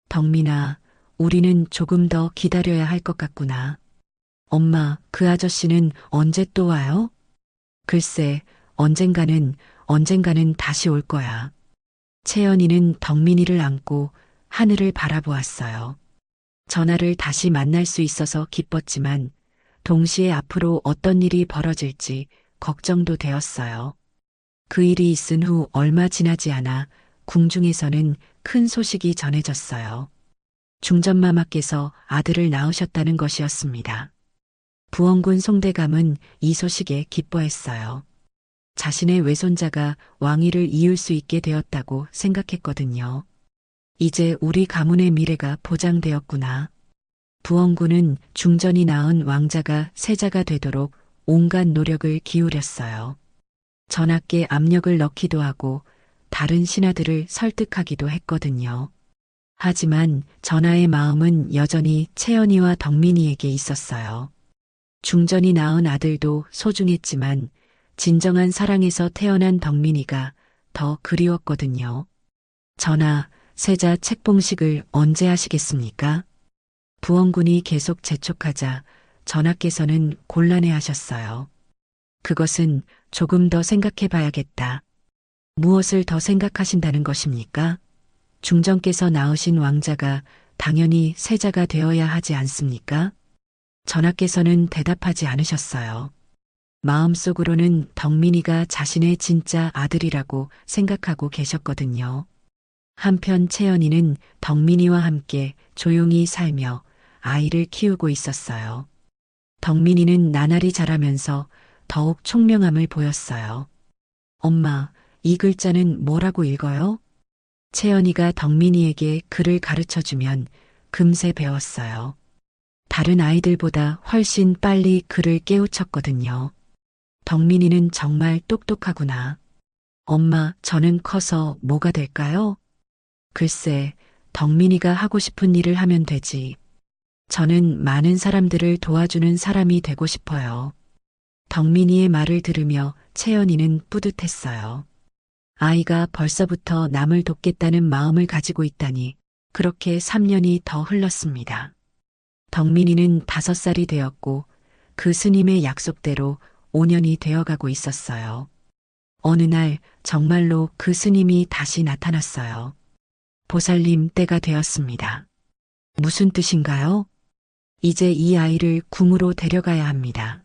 덕민아, 우리는 조금 더 기다려야 할 것 같구나. 엄마, 그 아저씨는 언제 또 와요? 글쎄, 언젠가는 다시 올 거야. 채연이는 덕민이를 안고 하늘을 바라보았어요. 전하를 다시 만날 수 있어서 기뻤지만 동시에 앞으로 어떤 일이 벌어질지 걱정도 되었어요. 그 일이 있은 후 얼마 지나지 않아 궁중에서는 큰 소식이 전해졌어요. 중전마마께서 아들을 낳으셨다는 것이었습니다. 부원군 송대감은 이 소식에 기뻐했어요. 자신의 외손자가 왕위를 이을 수 있게 되었다고 생각했거든요. 이제 우리 가문의 미래가 보장되었구나. 부원군은 중전이 낳은 왕자가 세자가 되도록 온갖 노력을 기울였어요. 전하께 압력을 넣기도 하고 다른 신하들을 설득하기도 했거든요. 하지만 전하의 마음은 여전히 채연이와 덕민이에게 있었어요. 중전이 낳은 아들도 소중했지만 진정한 사랑에서 태어난 덕민이가 더 그리웠거든요. 전하, 세자 책봉식을 언제 하시겠습니까? 부원군이 계속 재촉하자 전하께서는 곤란해하셨어요. 그것은 조금 더 생각해 봐야겠다. 무엇을 더 생각하신다는 것입니까? 중전께서 낳으신 왕자가 당연히 세자가 되어야 하지 않습니까? 전하께서는 대답하지 않으셨어요. 마음속으로는 덕민이가 자신의 진짜 아들이라고 생각하고 계셨거든요. 한편 채연이는 덕민이와 함께 조용히 살며 아이를 키우고 있었어요. 덕민이는 나날이 자라면서 더욱 총명함을 보였어요. 엄마, 이 글자는 뭐라고 읽어요? 채연이가 덕민이에게 글을 가르쳐주면 금세 배웠어요. 다른 아이들보다 훨씬 빨리 글을 깨우쳤거든요. 덕민이는 정말 똑똑하구나. 엄마, 저는 커서 뭐가 될까요? 글쎄, 덕민이가 하고 싶은 일을 하면 되지. 저는 많은 사람들을 도와주는 사람이 되고 싶어요. 덕민이의 말을 들으며 채연이는 뿌듯했어요. 아이가 벌써부터 남을 돕겠다는 마음을 가지고 있다니 그렇게 3년이 더 흘렀습니다. 덕민이는 5살이 되었고 그 스님의 약속대로 5년이 되어가고 있었어요. 어느 날 정말로 그 스님이 다시 나타났어요. 보살님, 때가 되었습니다. 무슨 뜻인가요? 이제 이 아이를 궁으로 데려가야 합니다.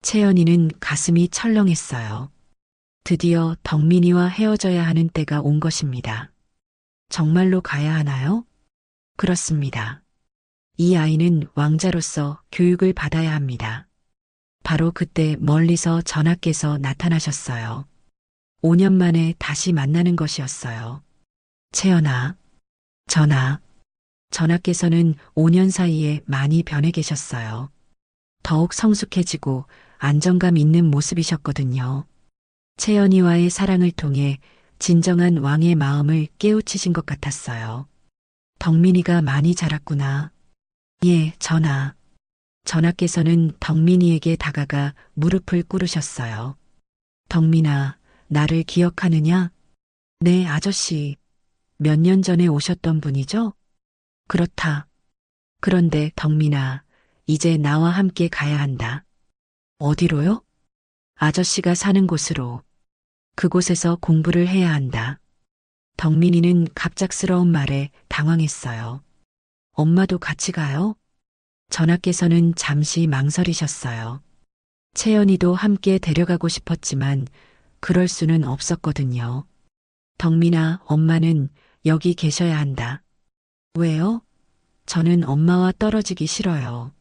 채연이는 가슴이 철렁했어요. 드디어 덕민이와 헤어져야 하는 때가 온 것입니다. 정말로 가야 하나요? 그렇습니다. 이 아이는 왕자로서 교육을 받아야 합니다. 바로 그때 멀리서 전하께서 나타나셨어요. 5년 만에 다시 만나는 것이었어요. 채연아, 전하께서는 5년 사이에 많이 변해 계셨어요. 더욱 성숙해지고 안정감 있는 모습이셨거든요. 채연이와의 사랑을 통해 진정한 왕의 마음을 깨우치신 것 같았어요. 덕민이가 많이 자랐구나. 예, 전하. 전하께서는 덕민이에게 다가가 무릎을 꿇으셨어요. 덕민아, 나를 기억하느냐? 네, 아저씨. 몇 년 전에 오셨던 분이죠? 그렇다. 그런데 덕민아, 이제 나와 함께 가야 한다. 어디로요? 아저씨가 사는 곳으로. 그곳에서 공부를 해야 한다. 덕민이는 갑작스러운 말에 당황했어요. 엄마도 같이 가요? 전하께서는 잠시 망설이셨어요. 채연이도 함께 데려가고 싶었지만 그럴 수는 없었거든요. 덕민아, 엄마는 여기 계셔야 한다. 왜요? 저는 엄마와 떨어지기 싫어요.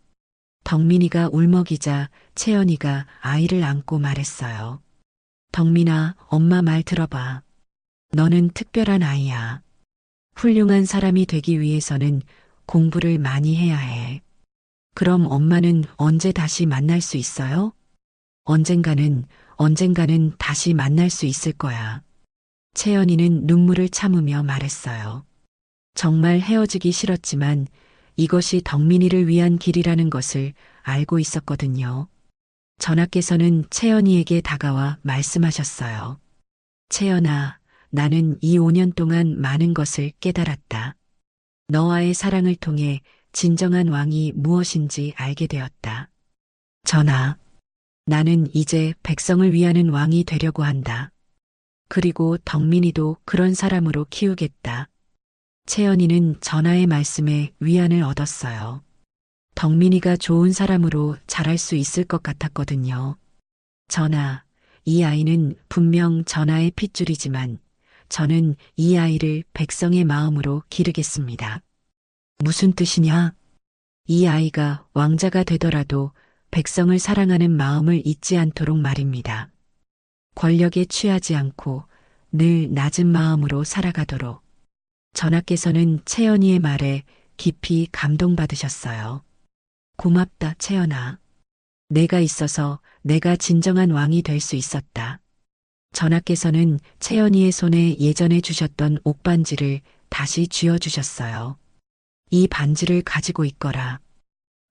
덕민이가 울먹이자 채연이가 아이를 안고 말했어요. 덕민아, 엄마 말 들어봐. 너는 특별한 아이야. 훌륭한 사람이 되기 위해서는 공부를 많이 해야 해. 그럼 엄마는 언제 다시 만날 수 있어요? 언젠가는 다시 만날 수 있을 거야. 채연이는 눈물을 참으며 말했어요. 정말 헤어지기 싫었지만 이것이 덕민이를 위한 길이라는 것을 알고 있었거든요. 전하께서는 채연이에게 다가와 말씀하셨어요. 채연아, 나는 이 5년 동안 많은 것을 깨달았다. 너와의 사랑을 통해 진정한 왕이 무엇인지 알게 되었다. 전하, 나는 이제 백성을 위하는 왕이 되려고 한다. 그리고 덕민이도 그런 사람으로 키우겠다. 채연이는 전하의 말씀에 위안을 얻었어요. 덕민이가 좋은 사람으로 자랄 수 있을 것 같았거든요. 전하, 이 아이는 분명 전하의 핏줄이지만 저는 이 아이를 백성의 마음으로 기르겠습니다. 무슨 뜻이냐? 이 아이가 왕자가 되더라도 백성을 사랑하는 마음을 잊지 않도록 말입니다. 권력에 취하지 않고 늘 낮은 마음으로 살아가도록. 전하께서는 채연이의 말에 깊이 감동받으셨어요. 고맙다, 채연아. 내가 있어서 내가 진정한 왕이 될 수 있었다. 전하께서는 채연이의 손에 예전에 주셨던 옥반지를 다시 쥐어주셨어요. 이 반지를 가지고 있거라.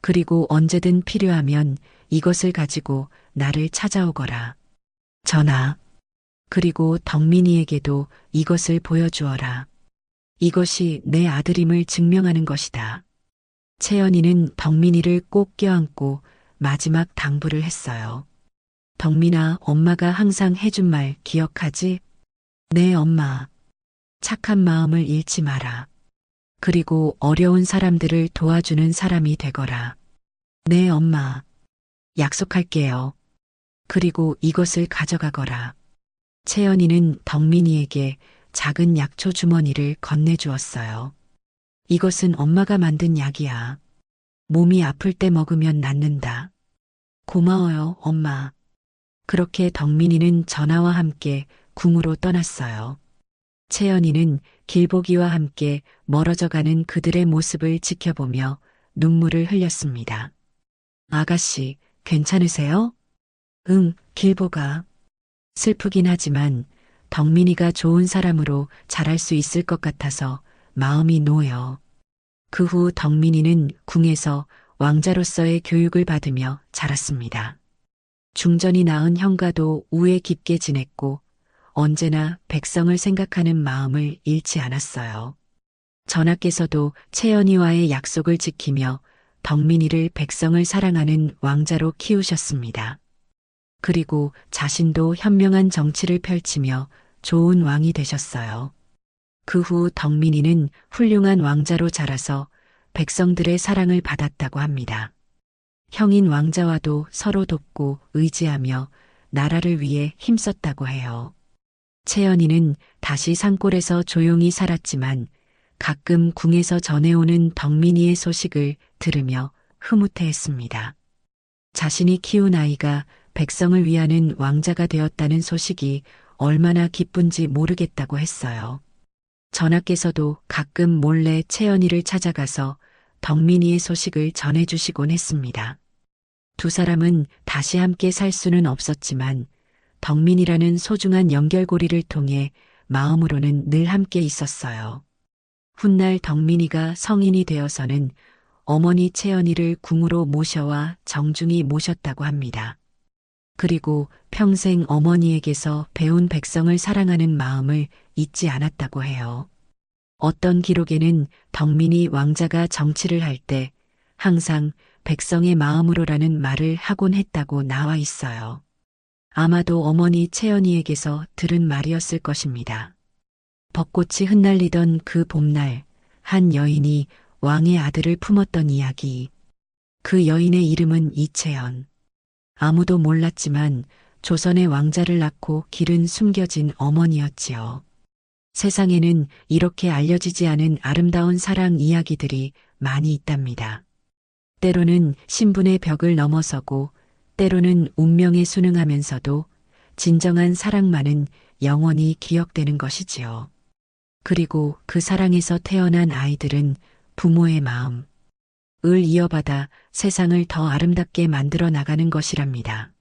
그리고 언제든 필요하면 이것을 가지고 나를 찾아오거라. 전하. 그리고 덕민이에게도 이것을 보여주어라. 이것이 내 아들임을 증명하는 것이다. 채연이는 덕민이를 꼭 껴안고 마지막 당부를 했어요. 덕민아, 엄마가 항상 해준 말 기억하지? 네, 엄마. 착한 마음을 잃지 마라. 그리고 어려운 사람들을 도와주는 사람이 되거라. 네, 엄마. 약속할게요. 그리고 이것을 가져가거라. 채연이는 덕민이에게 작은 약초 주머니를 건네주었어요. 이것은 엄마가 만든 약이야. 몸이 아플 때 먹으면 낫는다. 고마워요, 엄마. 그렇게 덕민이는 전하와 함께 궁으로 떠났어요. 채연이는 길보기와 함께 멀어져가는 그들의 모습을 지켜보며 눈물을 흘렸습니다. 아가씨, 괜찮으세요? 응, 길보가. 슬프긴 하지만 덕민이가 좋은 사람으로 자랄 수 있을 것 같아서 마음이 놓여. 그 후 덕민이는 궁에서 왕자로서의 교육을 받으며 자랐습니다. 중전이 낳은 형과도 우애 깊게 지냈고 언제나 백성을 생각하는 마음을 잃지 않았어요. 전하께서도 채연이와의 약속을 지키며 덕민이를 백성을 사랑하는 왕자로 키우셨습니다. 그리고 자신도 현명한 정치를 펼치며 좋은 왕이 되셨어요. 그 후 덕민이는 훌륭한 왕자로 자라서 백성들의 사랑을 받았다고 합니다. 형인 왕자와도 서로 돕고 의지하며 나라를 위해 힘썼다고 해요. 채연이는 다시 산골에서 조용히 살았지만 가끔 궁에서 전해오는 덕민이의 소식을 들으며 흐뭇해했습니다. 자신이 키운 아이가 백성을 위하는 왕자가 되었다는 소식이 얼마나 기쁜지 모르겠다고 했어요. 전하께서도 가끔 몰래 채연이를 찾아가서 덕민이의 소식을 전해주시곤 했습니다. 두 사람은 다시 함께 살 수는 없었지만 덕민이라는 소중한 연결고리를 통해 마음으로는 늘 함께 있었어요. 훗날 덕민이가 성인이 되어서는 어머니 채연이를 궁으로 모셔와 정중히 모셨다고 합니다. 그리고 평생 어머니에게서 배운 백성을 사랑하는 마음을 잊지 않았다고 해요. 어떤 기록에는 덕민이 왕자가 정치를 할 때 항상 백성의 마음으로라는 말을 하곤 했다고 나와 있어요. 아마도 어머니 채연이에게서 들은 말이었을 것입니다. 벚꽃이 흩날리던 그 봄날, 한 여인이 왕의 아들을 품었던 이야기. 그 여인의 이름은 이채연. 아무도 몰랐지만 조선의 왕자를 낳고 기른 숨겨진 어머니였지요. 세상에는 이렇게 알려지지 않은 아름다운 사랑 이야기들이 많이 있답니다. 때로는 신분의 벽을 넘어서고 때로는 운명에 순응하면서도 진정한 사랑만은 영원히 기억되는 것이지요. 그리고 그 사랑에서 태어난 아이들은 부모의 마음, 을 이어받아 세상을 더 아름답게 만들어 나가는 것이랍니다.